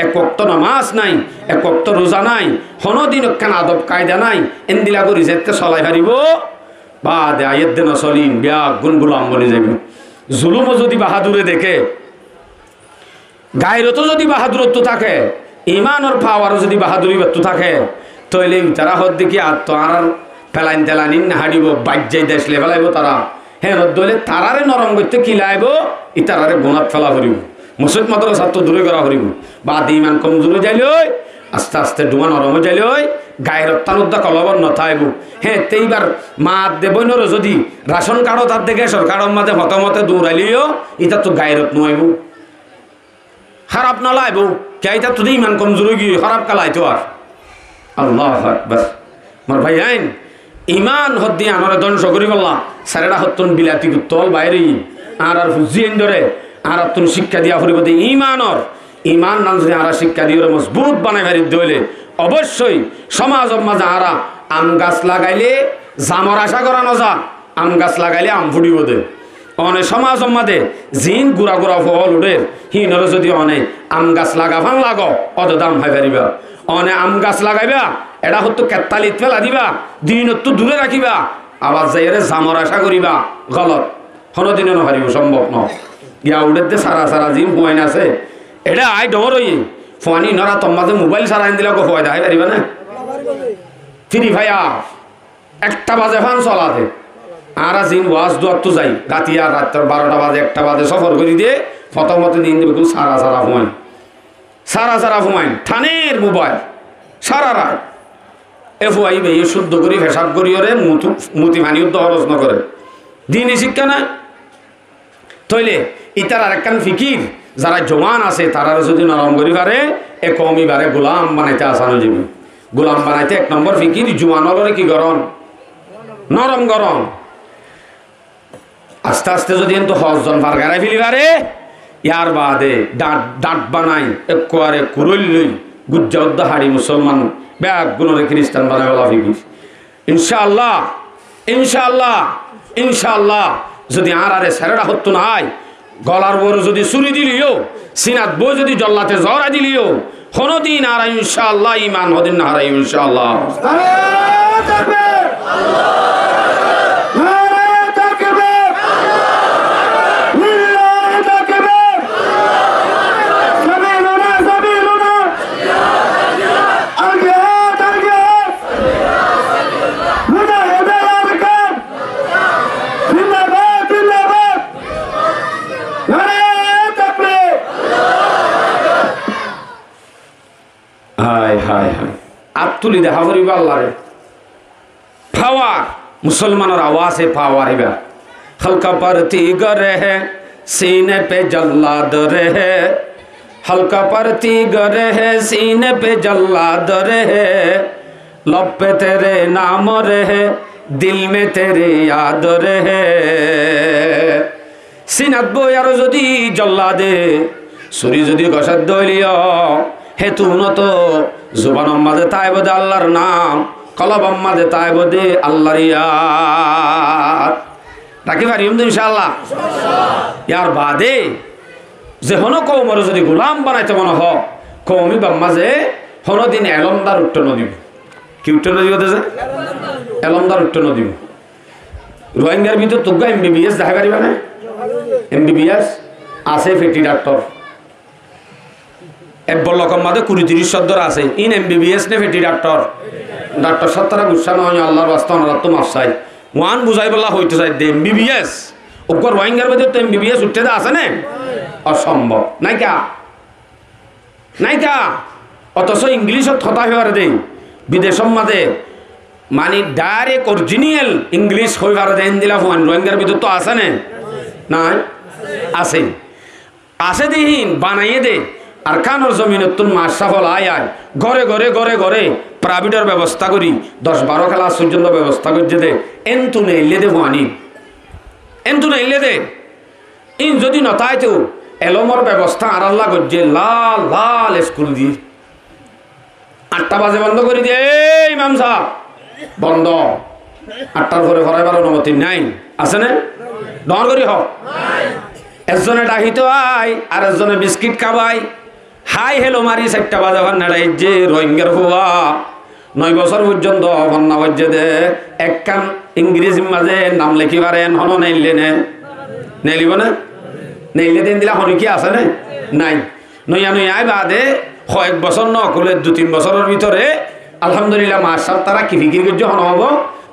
এক ওয়াক্ত নামাজ নাই এক ওয়াক্ত রোজা নাই হনদিন একখান আদব কায়দা নাই এন্দিলা করি যেতে চলাই হারিব বা দে আয়ের দিন চলিম বিয়া গুণ গুলাম বলে যাইব জুলুমও যদি বাহাদুরে দেখে গায়রত যদি বাহাদুরত্ব থাকে ইমানের পাওয়ারও যদি বাহাদুরি ব্যক্ত থাকে তইলে তারা হদ দেখি আর তো আর ফেলাইন তেলানিন না হারিব বাজ্যাই দেশলে ফেলাইব তারা হ্যাঁ দলে তারারে নরম করতে কিলাইব ইতারারে গোনাত ফেলা হরিব মসজিদ মাদ্রাসা তো দূরে করা হরিব বা ইমান কমজোরে যাইলে আস্তে আস্তে ডুমা নরম যাইলে গায়ের তানুদ্দা কলবর নথাইব হ্যাঁ তেইবার মা দেবইনরও যদি রাশন কার্ডও তার দেখে সরকারের মাঝে হতমতে দৌড়াইলিও এটা তো গায়েরত নইব খারাপ না লাইব কে এটা তো ইমান কমজোরে গিয়ে খারাপ কালাইতো আর আল্লাহ আকবার মোর ভাই আইন ইমান হদ্দি আমার ধ্বংস করি বললাম স্যারেরা হত্তন বিলাতি তল বাইরে আর আর হুজিয়েন ধরে আর তুমি শিক্ষা দিয়া ফুরিবতে ইমানর ইমান নাম যদি আরা শিক্ষা দিয়ে মজবুত বানাই ভারি দইলে অবশ্যই সমাজের মাঝে আরা আম গাছ লাগাইলে জামর আশা করা নজা আম গাছ লাগাইলে আম ফুটিব দে অনেক সমাজের মাঝে জিন গুড়া গুড়া ফল উঠে হিনরে যদি অনেক আম গাছ লাগা ফাং লাগ অত দাম হাই পারিবা অনেক আম গাছ লাগাইবা এটা হতো কেতালিত ফেলা দিবা দিন তো দূরে রাখিবা আবার যাইরে জামর আশা করিবা গলত হনদিনে নহারিব সম্ভব ন গিয়া উঠে সারা সারা জিম হুয়াইন আছে এটা আই ডর হই ফানি নরা তোমাদের মোবাইল সারা আইন দিলে হয় দেখাই পারিবা না ফ্রি ভাইয়া 1টা বাজে ফান চলাতে আর জিন ওয়াজ দুয়ার তো যাই রাতি আর রাত্র 12টা বাজে 1টা বাজে সফর করি দিয়ে ফতমতে দিন দেবে সারা সারা হুয়াইন সারা সারা হুয়াইন থানের মোবাইল সারা রাত এফুয়াইবে এই শুদ্ধ করি হিসাব করি ওরে মুতি ভানি উদ্দ খরচ ন করে দিনই শিক্ষা না তইলে ইতার আর একখান ফিকির যারা জওয়ান আছে তারা যদি নরম করি পারে এ কমই বারে গোলাম বানাইতে আসানো যাবে গোলাম বানাইতে 1 নম্বর ফিকির জওয়ান হলরে কি গরম নরম গরম আস্তে আস্তে যদি কিন্তু হজন পার গাড়াই ফেলি পারে ইয়ার বাদে ডাট বানাই একবারে কুরল লই গুজ্জা উদ্দা হাড়ি মুসলমান ব্যাগ গুণরে খ্রিস্টান বানাই বলা ফিকির ইনশাআল্লাহ ইনশাআল্লাহ ইনশাআল্লাহ যদি আর আরে স্যারেরা হতো না আয় গলার বড় যদি চুরি দিলিও সিনাত বই যদি জল্লাতে জরা দিলিও কোনদিন আর ইনশাআল্লাহ ইমান হদিন না হারাই ইনশাআল্লাহ তুলি দেখা করিব আল্লাহরে পাওয়ার মুসলমানের আওয়াজে পাওয়ার এবার हल्का परती गरे है सीने पे जल्लाद रहे हल्का परती गरे है सीने पे जल्लाद रहे लब पे तेरे नाम रहे दिल में तेरे याद रहे সিনাত বই আর যদি জল্লাদে ছুরি যদি গসাদ দইলিও হেতু নত জুবান মাঝে তাই বোধে আল্লাহর নাম কলব মাঝে তাই বোধে আল্লাহর ইয়াদ রাখি পারিম তো ইনশাআল্লাহ ইয়ার বাদে যে হন কৌমর যদি গোলাম বানাইতে মনে হ কৌমি বাম্মাজে হনদিন এলমদার উত্তর নদীব কি উত্তর নদী হতে যায় এলমদার উত্তর নদীব রোহিঙ্গার ভিতর তোগা MBBS দেখা পারিবা না MBBS আছে ফেটি ডাক্তার এব্বর লকম মাঝে 20-30 সদ্দর আছে ইন MBBS নে ফেটি ডাক্তার ডাক্তার সত্তরা গুসা নয় আল্লাহর বাস্তা অনারাত্ম মাফসাই ওয়ান বুঝাই বলা হইতে চাই দে MBBS ওপর রোহিঙ্গার ভিতর তো MBBS উঠতে আছে না অসম্ভব নাইকা নাইকা অথচ ইংলিশত হতা হইবার দেই বিদেশম মাঝে মানে ডাইরেক্ট অরিজিনাল ইংলিশ হইবার দেন দিলা ফোন রোহিঙ্গার ভিতর তো আছে না নাই আছে আছে দিহীন বানাইয়ে দে আর কানোর জমিনের তুন মাসাফল আয় আয় ঘরে ঘরে ঘরে ঘরে প্রাইভেটের ব্যবস্থা করি 10-12 ক্লাস পর্যন্ত ব্যবস্থা করছে দে এন্তু নেইলে দে ভানি এন্তু নেইলে দে ইন যদি নতায় তো এলমর ব্যবস্থা আর আল্লাহ করছে লাল লাল স্কুল দিয়ে 8টা বাজে বন্ধ করে দিয়ে ইমাম সাহেব বন্ধ 8টার পরে ফরাইবার অনুমতি নাই আছে না ডর করি হোক একজনে ডাহিত আয় আর একজনে বিস্কিট খাবাই হাই হেলো মারি 4টা বাজে ভান নাড়াই যে রোহিঙ্গার হওয়া 9 বছর পর্যন্ত ভান্না বাজ্যে দে এক কান ইংরেজি মাঝে নাম লিখি পারেন হন নেইলে নে নেইলিব না নেইলে দিন দিলা হনি কি আছে না নাই নইয়া নইয়াই বাদে কয়েক বছর ন করলে 2-3 বছরের ভিতরে আলহামদুলিল্লাহ মাসাব তারা কি ফিকির করছে হন হব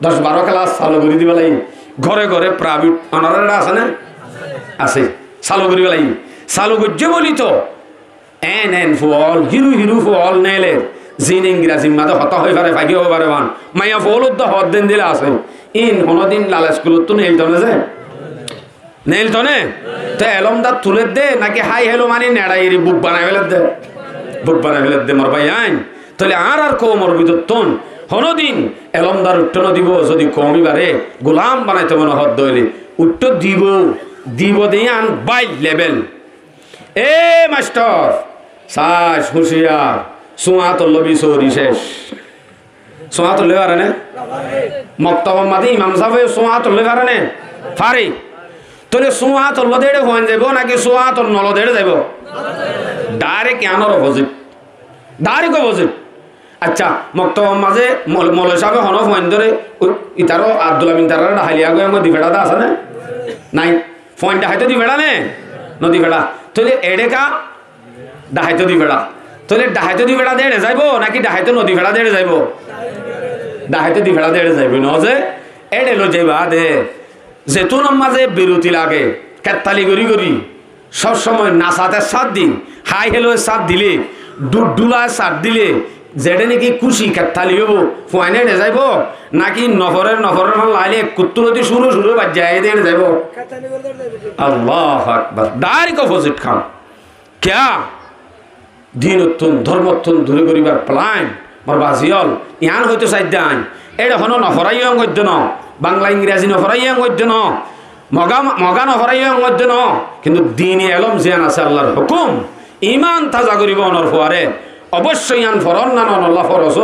10-12 ক্লাস চালু করে দিবে লাই ঘরে ঘরে প্রাইভেট অনারেরা আছে না আছে চালু করি বেলাই চালু করছে বলি তো এন ফল হিরু হিরু ফল নেলে জিন ইংরাজি মাঝে হতা হয়ে পারে ভাগি হয়ে পারে বান মাইয়া ফল উদ্দ হত দিন দিলে আছে ইন কোনোদিন লাল স্কুলত তো নেইল তনে যে নেইল তনে তো এলমদার তুলে দে নাকি হাই হেলো মানে নেড়াই বুক বানাই ফেলে দে বুক বানাই ফেলে দে মোর ভাই আইন তাহলে আর কো মোর ভিতর তন হনদিন এলমদার উঠ্টন দিব যদি কমই বারে গোলাম বানাইতে মনে হত দইলে উঠ্ট দিব দিব দিয়ান বাই লেভেল এ মাস্টার সাস হুঁশিয়ার সোয়া তল্লবি সরি শেষ সোয়া তুললে পারে না মক্তব মাদি ইমাম সাহেব সোয়া তুললে পারে না পারি তাহলে সোয়া তল্ল দেড়ে হয়ে যাব নাকি সোয়া তোর নল দেড়ে যাব ডাইরেক্ট কেনর অপোজিট ডাইরেক্ট অপোজিট আচ্ছা মক্তব মাঝে মল সাহেব হন ফোন ধরে ইতারও আব্দুল আমিন তারা হালিয়া গো আমার দিবেড়াটা আছে না নাই ফোন ডাহাইতে দিবেড়া নে নদী বেড়া তাহলে এডেকা ডাহাইতে দিবেড়া তাহলে ডাহাইতে দিবেড়া দেড়ে যাইব নাকি ডাহাইতে নদী ভেড়া দেড়ে যাইব ডাহাইতে দিবেড়া দেড়ে যাইব ন যে এডে লো যাইবা দে যেতুন মাঝে বিরতি লাগে কেতালি গড়ি গড়ি সবসময় নাচাতে সাথ দিন হাই হেলো সাথ দিলে ডুলায় সাথ দিলে যেটা নাকি খুশি কেতালি হব ফোয়ানে এড়ে যাইব নাকি নফরের লাইলে কুত্তুরতি শুরু শুরু বাজ্যায় দেড়ে যাইব আল্লাহ আকবার ডাইরেক্ট অপোজিট খান ক্যা দিনত্তন ধর্মত্তন দূরে করিবার প্লান মোর বাজিয়ল ইয়ান হয়তো সাইদান এটা হন নফরাইয়ং গদ্য ন বাংলা ইংরেজি নফরাইয়ং গদ্য ন মগা নফরাইয়ং গদ্য ন কিন্তু দিনে এলম জিয়ান আছে আল্লাহর হুকুম ইমান তাজা করিব অনর ফুয়ারে অবশ্যই আন ফরন নান অনল্লা ফরস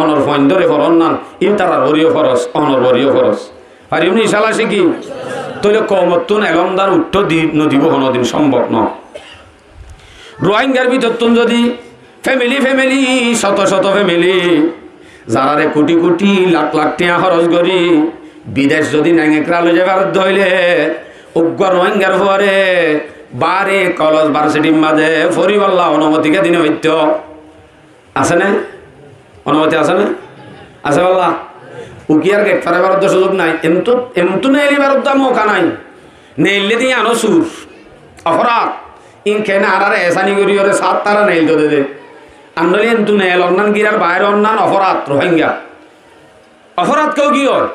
অনর ফন্দরে ফরন নান ইন তারার হরিয় ফরস অনর হরিয় ফরস আর এমনি ইশালা শিখি তৈলে কমত্তুন এলমদার উত্তর নদীব কোনোদিন সম্ভব ন রোহিঙ্গার ভিতর তুন যদি ফ্যামিলি শত শত ফ্যামিলি যারারে কোটি কোটি লাখ লাখ টিয়া খরচ করি বিদেশ যদি নাঙ্গেকরা লই যাবার ধইলে উগ্র রোহিঙ্গার পরে বারে কলেজ ভার্সিটির মাঝে ফরিবাল্লা অনুমতিকে দিনে হইত আছে না অনুমতি আছে না আছে বল্লা উকিয়ার গেট ফারাবার সুযোগ নাই এমতো নেইলিবার মৌকা নাই নেইলে দিয়ে আনো সুর অপরাধ ইনখেনে আর এসানি করি ওরে সাত তারা নেইল তো দে আনলে এমতো নেইল অন্যান গিরার বাইরে অন্যান অপরাধ রোহিঙ্গা অপরাধ কেউ কি হয়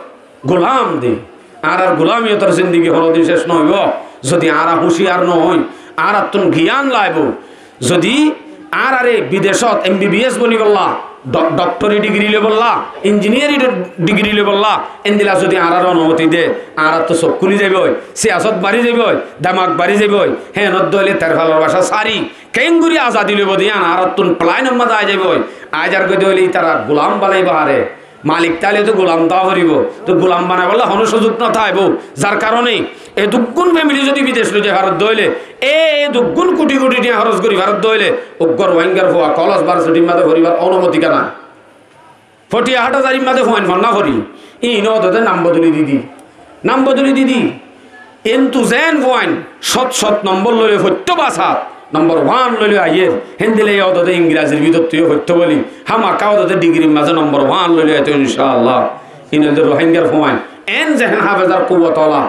গোলাম দি আর গোলামিয়তার জিন্দিগি হরদিন শেষ নইব যদি আর হুঁশিয়ার নয় আর তুন জ্ঞান লাইব যদি আর আরে বিদেশত MBBS বলি বললা ডক্টরি ডিগ্রি লে বললা ইঞ্জিনিয়ারিং ডিগ্রি লে বললা এন্দিলা যদি আর অনুমতি দে আর তো সব খুলি যাবে সিয়াসত বাড়ি যাবে দামাক বাড়ি যাবে হ্যাঁ নদ্দলে তার ভালোবাসা সারি কেঙ্গুরি আজাদি লেব দিয়ান আর তুন প্লাইন মধ্যে আয় যাবে আজ আর কই দইলি তারা গোলাম বানাইব আরে মালিক তাহলে তো গোলাম তা করিব তো গোলাম বানাই বললে হন সুযোগ না থাকব যার কারণে এই দুগুণ ফ্যামিলি যদি বিদেশ লই যায় ভারত দইলে এই দুগুণ কোটি কোটি টাকা খরচ করি ভারত দইলে উগ্র রোহিঙ্গার হওয়া কলেজ ভার্সিটির মাঝে ভরিবার অনুমতি কেনা 48,000 মাঝে ফোন না করি ই নদতে নাম বদলি দিদি এন্তু জেন ফোন সৎ নম্বর লইলে সত্য বাসাত নম্বর 1 লইলে আইয়ে হিন্দিলে ওদতে ইংরেজির ভিতর তুই সত্য বলি হামা কাওদতে ডিগ্রির মাঝে নম্বর 1 লইলে তো ইনশাআল্লাহ ইনদের রোহিঙ্গার ফোন এন যেহেন হাফেজার কুওয়াতলা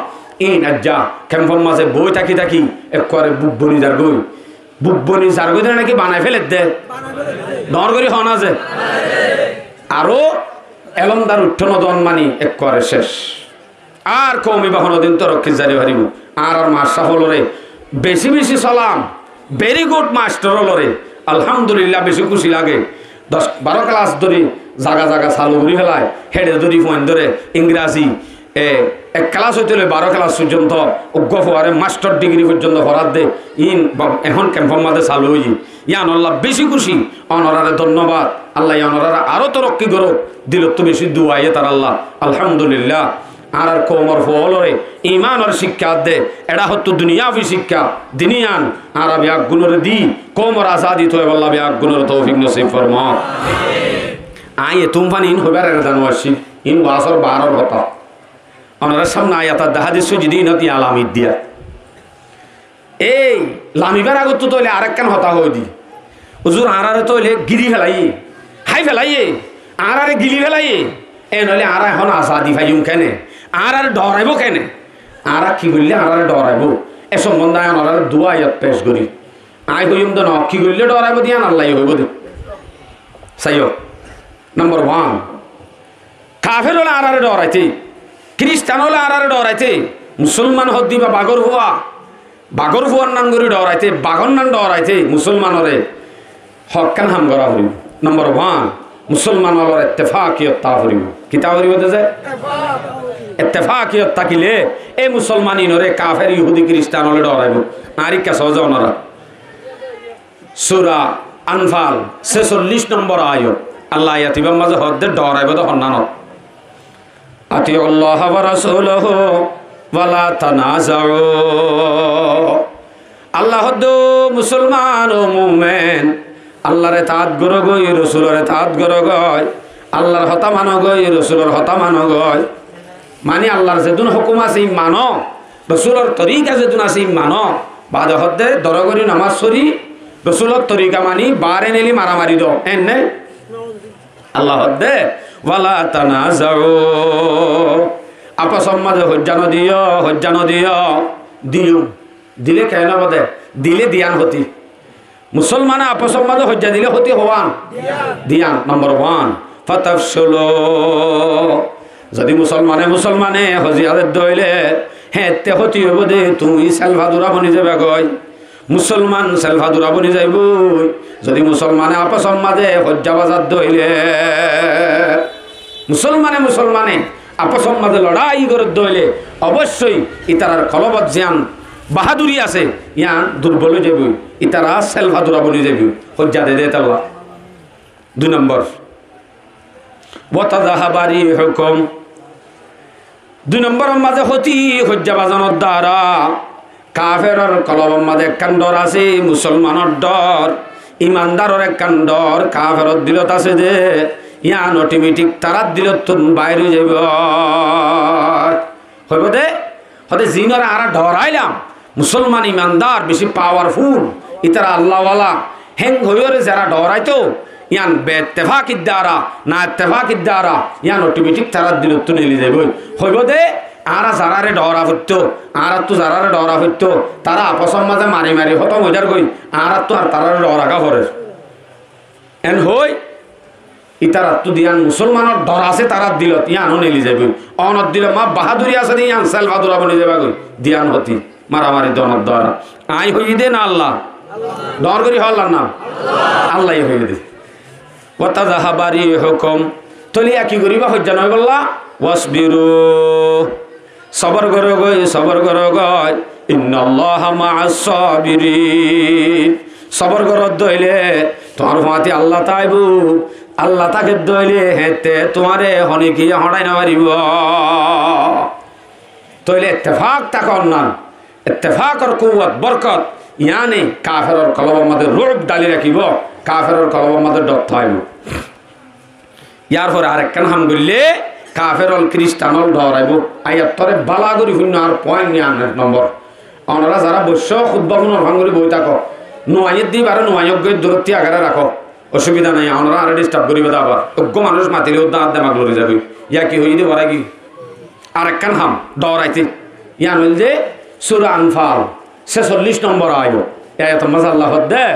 ইন আজ্জা ক্যাম্পের মাঝে বই থাকি একবারে বুকবনি যার গই নাকি বানাই ফেলে দে ডর করি হন আছে আরো এলমদার উঠন দন মানি একবারে শেষ আর কৌমি বাহন দিন তরক্কি জারি হারিব আর মাস্টার হলরে বেশি বেশি সালাম ভেরি গুড মাস্টার হলরে আলহামদুলিল্লাহ বেশি খুশি লাগে 10-12 ক্লাস ধরে জাগা জাগা চালু করি ফেলায় হেডে ধরি ফোন ধরে ইংরাজি এক ক্লাস হইতে 12 ক্লাস পর্যন্ত অজ্ঞ হওয়ারে মাস্টার ডিগ্রি পর্যন্ত হরাত দে ইন এখন ক্যাম্পের মাঝে চালু হই ইয়ান আল্লাহ বেশি খুশি অনরারে ধন্যবাদ আল্লাহ অনরারে আরো তরক্কি করো দিল তো বেশি দুয়াইয়ে তার আল্লাহ আলহামদুলিল্লাহ আর কোমর ফলরে ইমানের শিক্ষা দে এটা হতো দুনিয়াবি শিক্ষা দিনিয়ান আর ব্যাগ গুণরে দি কোমর আজাদি তো আল্লাহ ব্যাগ গুণর তৌফিক নসিব ফরমা আই তুমফানি ইন হইবার জানুয়াসি ইন ওয়াসর 12 কথা ওনার সামনে আয়াত দাহাদি সুজিদিন হতি আলামিদ দিয়া এই লামিবার আগত তো তইলে আরেকখান হতা হই দি হুজুর আরারে তইলে গিরি ফেলাই হাই ফেলাই আরারে গিলি ফেলাই এ নইলে আরা এখন আজাদি ফাইম কেনে আরারে ডরাইব কেনে আরা কি করলে আরারে ডরাইব এ সম্বন্ধে আনারে দুয়া আয়াত পেশ করি আই হইম তো ন কি করলে ডরাইব দিয়া আল্লাহ হইব দে সাইও নম্বর 1 কাফের হলে আরারে ডরাইতে খ্রিস্টান হলে আরারে ডরাইতে মুসলমান হদ্দি বা বাগর ফুয়ার নাম করে ডরাইতে বাগর নাম ডরাইতে মুসলমানরে হকান হাম করা হইব নম্বর 1 মুসলমান হলর ইত্তেফাকিয়ত তা হইব কিতা হইব যে ইত্তেফাকিয়ত থাকিলে এই মুসলমান ইনরে কাফের ইহুদি খ্রিস্টান হলে ডরাইব আরি কা সহজ ওনারা সূরা আনফাল 46 নম্বর আয়াত আল্লাহ আয়াতিবার মাঝে হদ্দে ডরাইব তো হন্নানত আতিউল্লাহ ওয়া রাসূলুহু ওয়ালা তানাজাউ আল্লাহ হদ্দু মুসলমান ও মুমিন আল্লাহরে তাত গরো গই রাসূলের তাত গরো গই আল্লাহর হতা মানো গই রাসূলের হতা মানো গই মানে আল্লাহর যেদুন হুকুম আছে মানো রাসূলের তরিকা যেদুন আছে মানো বাদ হদ্দে দরগরি নামাজ পড়ি রাসূলের তরিকা মানি বারে নেলি মারামারি দাও এনে আল্লাহ হদ্দে ওয়ালা তানাজাউ আপস মাঝে হজ্জানো দিও দিও দিলে কেন বদে দিলে দিয়ান হতি মুসলমান আপস মাঝে হজ্জা দিলে হতি হওয়ান দিয়ান নম্বর 1 ফাতাফসুলু যদি মুসলমানে হজিয়াদের দইলে হেতে হতি হইব দে তুমি সেলভাদুরা বনি যাবে গই মুসলমান সেলভাদুরা বনি যাইব যদি মুসলমানে আপস মাঝে হজ্জা বাজার দইলে মুসলমানে আপস মাঝে লড়াই করে দইলে অবশ্যই ইতারার কলবত জিয়ান বাহাদুরি আছে ইয়ান দুর্বল হয়ে যাবি ইতারা সেলভাদুরা বনি যাবি হজ্জা দে দে তাল্লা 2 নম্বর ওয়াতাযাহাবারি হুকুম 2 নম্বর মাঝে হতি হজ্জা বাজানোর দ্বারা কাফেরর কলবর মাঝে কান্ডর আছে মুসলমানের ডর ইমানদারের এক কান্ডর কাফেরর দিলত আছে যে ইয়ান অটোমেটিক তারার দিলত তো বাইরে যাইব হইব দে হতে জিনর আরা ডরাইলাম মুসলমান ইমানদার বেশি পাওয়ারফুল ইতারা আল্লাহওয়ালা হেং হইরে যারা ডরাইতো ইয়ান বেত্তেফাকির দ্বারা না ইত্তেফাকির দ্বারা ইয়ান অটোমেটিক তারার দিলত তো নেলি যাইব হইব দে আরা যারারে ডরা হইতো আর তো যারারে ডরা হইতো তারা আপসর মাঝে মারি মারি হত মজার কই আর তো আর তারারে ডরাগা করে এন হই ইতারা তো দিয়ান মুসলমানের ডর আছে তারা দিলত ইয়ানও নেলি যাবে অনত দিলে মা বাহাদুরি আছে ইয়ান সেলভাদুরা বনে যাবে কই দিয়ান হতি মারামারি দনত দ্বারা আই হই দে না আল্লাহ ডর করি হল্লার নাম আল্লাহই হই দে ওয়াতাযাহাবারি হুকুম তলিয়া কি করিবা হজ্জা নয় বললা ওয়াসবিরু সবর করো গই ইন্নাল্লাহা মা'আস সাবিরিন সবর করো দইলে তোমার ফাতি আল্লাহ তাইবু আল্লাহ তাকে দইলে হেতে তোমারে হনি কি হড়াই না মারিব তইলে ইত্তেফাক তাকর না ইত্তেফাকর কুওয়াত বরকত ইয়ানি কাফেরর কলবের মধ্যে রূপ ডালি রাখিব কাফেরর কলবের মধ্যে ডর থাইব ইয়ার পরে আরেকখান হাম গইলে কাফেরল খ্রিস্টানল ডরাইব আয়াত তরে বালাগরি শূন্য আর পয়েন্ট নিয়ে আনার নম্বর ওনারা যারা বৈশ্য খুদ্া শুনৰ ভাঙরি বই থাকো নোয়াইয়ের দিই বারে নোয়াইক গৈ দূরত্ব আগারে রাখো অসুবিধা নাই ওনারা আর ডিস্টার্ব করিবে আবার অজ্ঞ মানুষ মাতিলে দাঁত দেমাক লড়ি যাবে ইয়া কি হয়ে দিয়ে বড়াই কি আরেকখান হাম ডরাইতে ইয়ান হইল যে সূরা আনফাল 46 নম্বর আয়াত আয়াত মজা আল্লাহ দে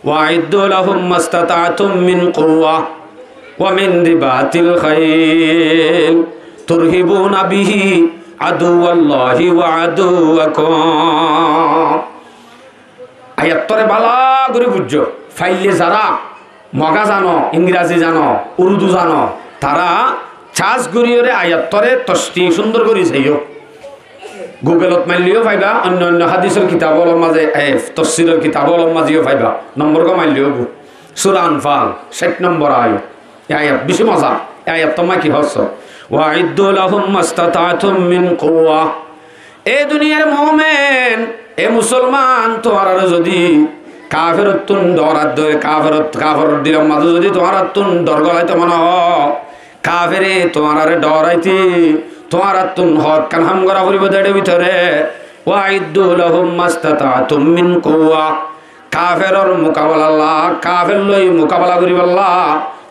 ওয়াইদু লাহুম মাস্তাতাতুম মিন কুওয়া ওয়া মিন রিবাতিল খাইল তুরহিবুনা বিহি আদুওয়াল্লাহি ওয়া আদুওয়াকুম। আয়াতরে বালা করে বুঝছো, ফাইলে যারা মগা জানো, ইংরাজি জানো, উর্দু জানো, তারা চাষ গড়িয়ে আয়াতরে তস্তি সুন্দর করে চাইও। গুগলত মারলিও পাইবা, অন্য অন্য হাদিসের কিতাবর মাঝে তফসিরের কিতাবর মাঝেও পাইবা, নম্বর কো মারলিও গু। সূরা আনফাল 60 নম্বর আয়াত। এই আয়াত বেশি মজা। এই আয়াত তোমার কি হচ্ছ, ওয়াইদ্দু লাহুম মাস্তাতাতুম মিন কুওয়া। এ দুনিয়ার মুমিন, এ মুসলমান, তোমার যদি কাফেরতুন দরাদ দে, কাফের দিলাম মাঝে যদি তোমার তুন দরগলাইতে মনে হ, কাফেরে তোমার ডরাইতে তোমার তুন হক কান হাম করা পরিব দেড়ে ভিতরে। ওয়াইদ্দু লাহুম মাস্তাতাতুম মিন কুওয়া। কাফেরর মোকাবেলা আল্লাহ, কাফের লই মোকাবেলা করিব আল্লাহ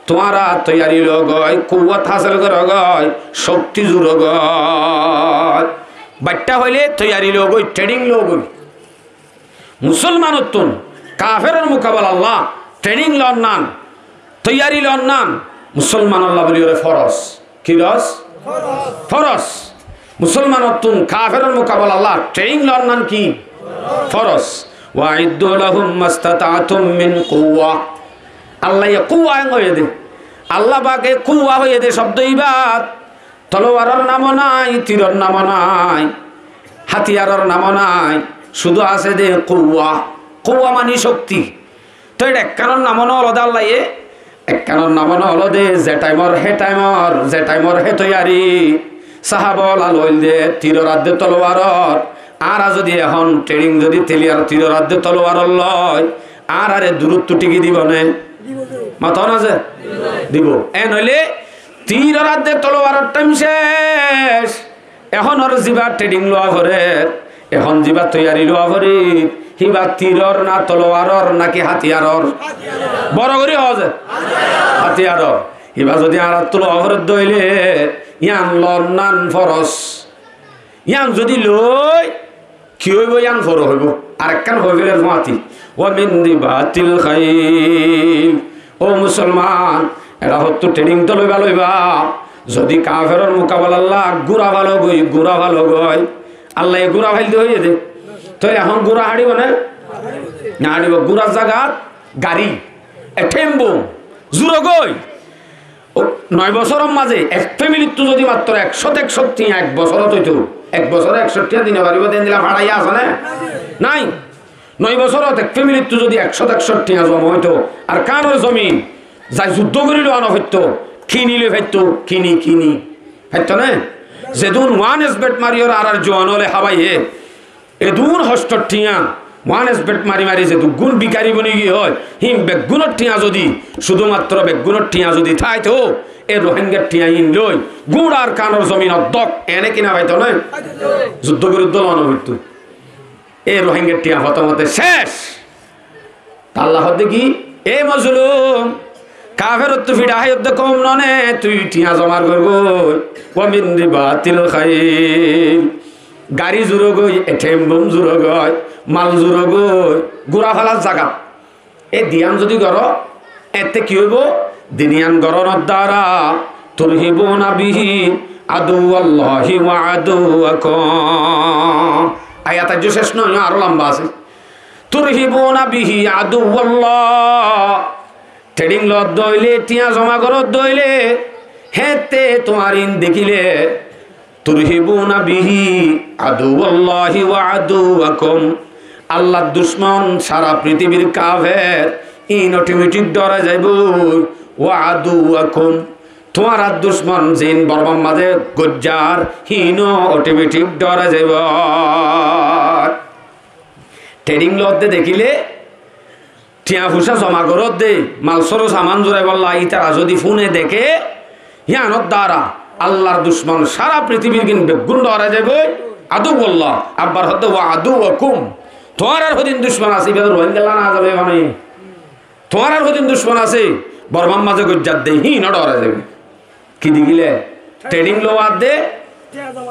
তোমারা তৈয়ারি লগয়, কুওয়াত হাসিল করা গয়, শক্তি জুড় গয়। বাচ্চা হইলে তৈয়ারি লগই, ট্রেনিং লগই। মুসলমানতুন কাফেরের মোকাবেলা আল্লাহ ট্রেনিং লন নান, তৈয়ারি লন নান। মুসলমান আল্লাহ বলি ওরে ফরজ। কি রস? ফরজ। মুসলমানতুন কাফেরের মোকাবেলা আল্লাহ ট্রেনিং লন নান কি? ফরজ। ওয়াইদ্দু লাহুম মাস্তাতাতুম মিন কুওয়া। আল্লাহ কুওয়া হয়ে দে, আল্লাহ বাকে কুওয়া হয়ে দে শব্দ ইবাদ। তলোয়ারের নাম নাই, তীরের নাম নাই, হাতিয়ারের নাম নাই, শুধু আছে দে কুওয়া। কুওয়া মানে শক্তি। তো এটা একখানোর নাম আলাদা আল্লাহ, একখানোর নাম হলো দে যে টাইমর হে টাইমর, যে টাইমর হে তৈয়ারি। সাহাবল আলোইল দে তীরের আদ্যে তলোয়ারর। আর যদি এখন ট্রেনিং যদি তেলিয়ার তীরের আদ্যে তলোয়ারর লয়, আর আরে দূরত্ব টিকি দিব নে মাথা না যে দিব। এ নইলে তীরের আদ্যে তলোয়ারের টাইম শেষ। এখন ওর জিবা ট্রেনিং লওয়া করে, এখন জিবা তৈয়ারি লওয়া করি। হিবা তীরর না তলোয়ারর নাকি হাতিয়ারর? বড় করে হওয়া হাতিয়ারর। হিবা যদি আর লওয়া করে দইলে ইয়ান লন নান ফরস। ইয়ান যদি লই কি হইব? ইয়ান ফর হইব। আর একখান হয়ে গেলে মাতি ও মিন্দি বাতিল খাইল। ও মুসলমান, এরা হতো ট্রেনিং তো লইবা লইবা। যদি কাফেরর মোকাবেলা আল্লাহ গুড়া ভালো গই, গুড়া ভালো গই, আল্লাহ গুড়া ভাইল হয়ে দে। তো এখন গুড়া হাঁড়িব না, না হাঁড়িব গুড়ার জায়গাত গাড়ি ঠেম্বো জুড়ো গই। 9 বছরের মাঝে এক ফ্যামিলির তো যদি মাত্র 161 এক বছর হইতো, 1 বছরে 61 দিনে পারিব দেন দিলা ভাড়াইয়া আছে না নাই? 9 বছরত এক ফ্যামিলির তো যদি 161 জমা হইতো। আর কানোর জমিন যাই যুদ্ধ করিল আনা হইতো, কিনিলে হইতো, কিনি হইতো না। যেদুন ওয়ান এস বেট মারিওর আর জোয়ান হলে হাবাইয়ে এদুন হস্টর টিয়া ওয়ান এস বেট মারি মারি যেদু গুণ বিকারি বনি গিয়ে হয় হিম বেগুণর টিয়া যদি শুধুমাত্র বেগুণর টিয়া যদি থাইতো এ রোহিঙ্গার টিয়া ইন লই গুড় আর কানোর জমিন দক এনে কিনা হইতো না, যুদ্ধ বিরুদ্ধ আনা হইতো। এ রোহিঙ্গার টিয়া হতমতে শেষ। আল্লাহ দেখি এ মজলুম কাফের তো ফিডা হাই কম ননে তুই টিয়া জমার করবো। ওমিন রিবাতিল খাইল। গাড়ি জুড়ো গই, এটিএম বুম জুড়ো গই, মাল জুড়ো গই, গুড়া ফেলার জায়গা। এই দিয়ান যদি গর এতে কি হইব? দিনিয়ান গরনের দ্বারা তুরহিবুনা বিহি আদুওয়াল্লাহি ওয়া আদুওয়াকুম। আয়াত আজ শেষ নয়, আরো লম্বা আছে। তুরহিবুনা বিহি আদুওয়াল্লাহ। ট্রেডিং লত দইলে টিয়া জমা করত দইলে হেতে তোমার ইন দেখিলে তুরহিবুনা বিহি আদুওয়াল্লাহি ওয়া আদুওয়াকুম। আল্লাহর দুশমন সারা পৃথিবীর কাফের ইন অটোমেটিক ডরা যাইব। ওয়া আদুওয়াকুম তোমার আর দুশমন জিন বর্বম মাঝে গজ্জার হিন অটোমেটিক ডরা যাইব। ট্রেডিং লতে দেখিলে টিয়া ফুসা জমা করত দে মালসর সামান জোড়াই বললা ইতারা যদি ফোনে দেখে হিয়ানত দ্বারা আল্লাহর দুশ্মন সারা পৃথিবীর কিন বেগুন ডরা যাবে। আদু বললা আব্বার হতে ও আদু ওকুম। তোমার আর হদিন দুশ্মন আছে, এবার রোহিঙ্গা না যাবে মানে তোমার আর হদিন দুশ্মন আছে বর্মার মাঝে গজ্জার দে হি না ডরা যাবে। কি দেখিলে ট্রেডিং লোয়ার দে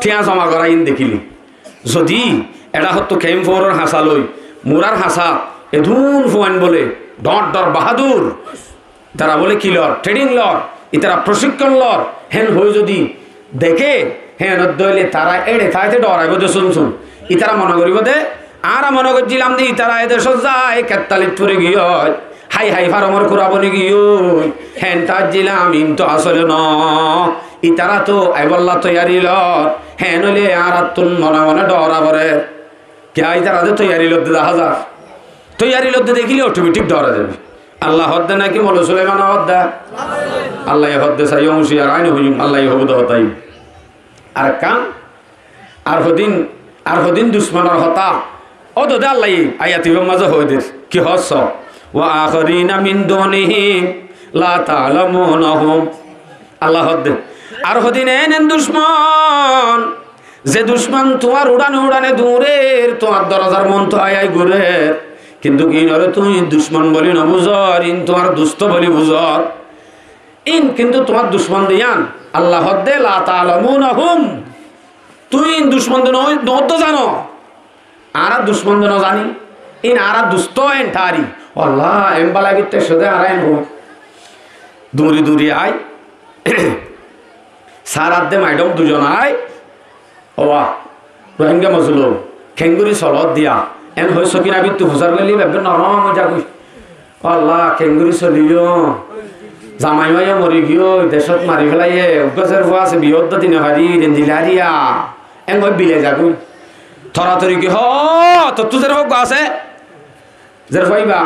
টিয়া জমা করা ইন দেখিলি। যদি এটা হতো খেম ফোরের হাসা লই মুরার হাসা এধুন ফুয়ান বলে ডর ডর বাহাদুর তারা বলে কি লর ট্রেডিং লর ইতারা প্রশিক্ষণ লর হেন হয়ে যদি দেখে হ্যাঁ দইলে তারা এড়ে থাইতে ডরাইব দে শুনছুন ইতারা মনে করিব দে আর মনে করছিলাম যে ইতারা এদের সজ্জায় কেতালিত পরে গিয়ে হাই হাই ফারমর কুরাবনি গিয়ে হ্যান তার জিলাম তো আসলে ন ইতারা তো আইবল্লা তৈয়ারি ল হ্যাঁ নইলে আর তুন মনে মনে ডরা পরে কে ইতারা যে তৈয়ারি লদ্দে দেখা যা তৈয়ারি লদ্দে দেখিলে অটোমেটিক ডরা যাবে আল্লাহ হদ্দে নাকি মলো সুলাইমান হদ্দা আল্লাহ হদ্দে চাই হুঁশিয়ার আইন হইম আল্লাহ হবুদ হতাই আর কাম আর হদিন দুশ্মনের হতা ও দে আল্লাহ আয়াতি মাঝে হইদের কি হস ওয়া আখরিনা মিন দুনিহিম লা তা'লামুনহুম আল্লাহ হদ্দে আর হদিন এনেন দুশ্মন যে দুশ্মন তোমার উড়ানে দূরের তোমার দরজার মন তো আয় ঘুরে কিন্তু কি নরে তুমি দুশ্মন বলি না বুঝর ইন তোমার দুস্থ বলি বুঝর ইন কিন্তু তোমার দুশ্মন দিয়ান আল্লাহ হদ্দে লা তা'লামুনহুম তুই দুশ্মন তো জানো আর দুশ্মন ন জানি ইন আর দুস্থ এন ঠারি আল্লাহ এমবালা গিতে সদে আর এন দূরি আয় সারাত দে ম্যাডাম দুজন আয় ওয়া রোহিঙ্গা মজলুম খেঙ্গুরি চলত দিয়া এন হয়েছ কিনা বিত্তু হুজার গেলি ভাববে নরম যাবি আল্লাহ খেঙ্গুরি চলিও জামাই মাইও মরি গিয়ে দেশত মারি ফেলাইয়ে উগজের হওয়া আছে বিহদ্দ দিনে হারি দিলারিয়া এন ভাই বিলে যাবি থরাথরি কি হ তো তুজের হোক আছে যে ভাইবা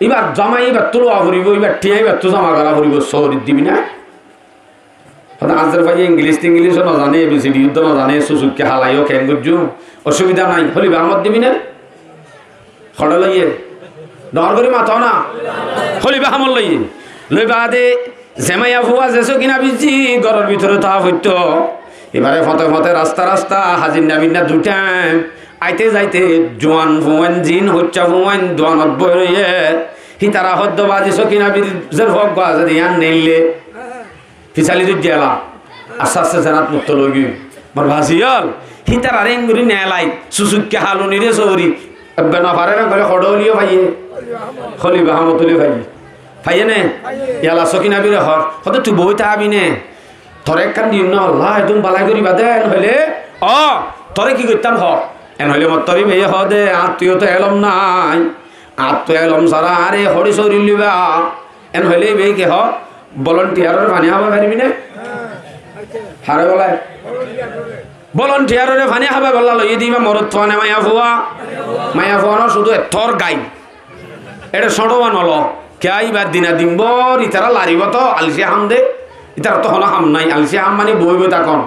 এবার জামাই এবার তুলো ফুরিব এবার টিয়া এবার তো জামা গলা ফুরিব শহরের দিবি না আজের ভাই ইংলিশও না জানে এবিসিডি যুদ্ধ না জানে সুসুককে হালাইও খেন করছু অসুবিধা নাই হলিবা আমার দিবি না খড়া লইয়ে ডর করি মাথাও না হলিবা হামল লইয়ে লইবা দে জেমাইয়া ফুয়া যেছো কিনা বিজি ঘরের ভিতরে তা হইত এবারে ফতে রাস্তা হাজির নাবিনা দুটাই আইতে যাইতে জোয়ান ফুয়ান জিন হচ্ছা ফুয়ান দোয়ানত বইয়ে হিতারা হদ্দ বাজিছো কিনা বিজের ভোগ গাছ ইয়ান নেইলে ফিসালি দুধ গেলা আস্তে আস্তে জানাত মুক্ত লগি মোর ভাসিয়াল হিতার আরেং গুরি নেলাই সুসুককে হালুনি রে সৌরি বেনা পারে না গলে খড়লিও ভাইয়ে খলি বাহামতলি ভাইয়ে নে ইয়ালা সকিনা বিরে হর হতে তুই বইতে আবি নে তোর একখান দিন না আল্লাহ একদম বালাই করিবা দেন হইলে তোরে কি করতাম হ এন হইলে মত তরি মেয়ে হ দে আত্মীয় তো এলম নাই আত্মীয় এলম সারা আরে হরি সরি লিবা এন হইলে মেয়ে কে হ ভলান্টিয়ারের পানি খাবা পারবি না হারে বলায় ভলান্টিয়ারের পানি খাবা বললা লই দিবা মরত থানে মায়া ফুয়া শুধু এথর গাই এটা সড়োয়া নল কেই বা দিনা দিনবর ইতারা লারিব তো আলসি হাম দে ইতারা তো হনা হাম নাই আলসি হাম মানে বইব তখন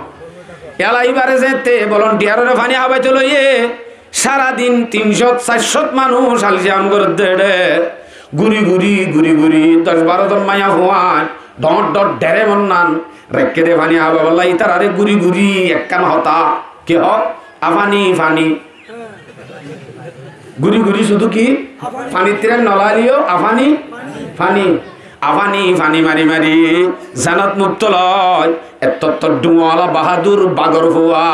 এলা এইবারে যেতে ভলান্টিয়ারের পানি খাবাই তো লইয়ে সারাদিন 300-400 মানুষ আলসি হাম করে দে গুরি 10-12 জন মায়া হওয়ান ডট ডেরে মন্নান রেখে দে ফানি আবা বললা ইতার আরে গুরি একখান হতা কে হ আফানি ফানি গুরি শুধু কি ফানি তীরে নলালিও আফানি ফানি মারি জানাত মুক্ত লয় এত ডুমলা বাহাদুর বাগর হওয়া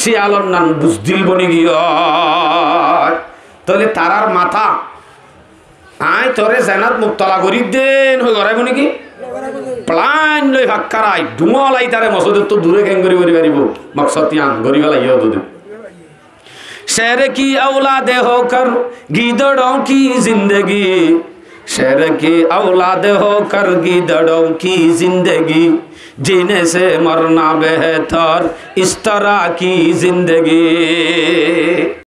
শিয়ালর নান বুঝদিল বনি গিয়ে তাহলে তারার মাথা আয় তোরে জানাত মুক্তলা করি দেন হয়ে গড়াইব নাকি প্লান লই ভাক্কারাই ডুমলাই তারে মসজিদের তো দূরে কেন করি পারিব মকসদিয়ান গরি ফেলাইও তো शेर की औलाद होकर गीदड़ों की जिंदगी शेर की औलाद होकर गीदड़ों की जिंदगी जीने से मरना बेहतर इस तरह की जिंदगी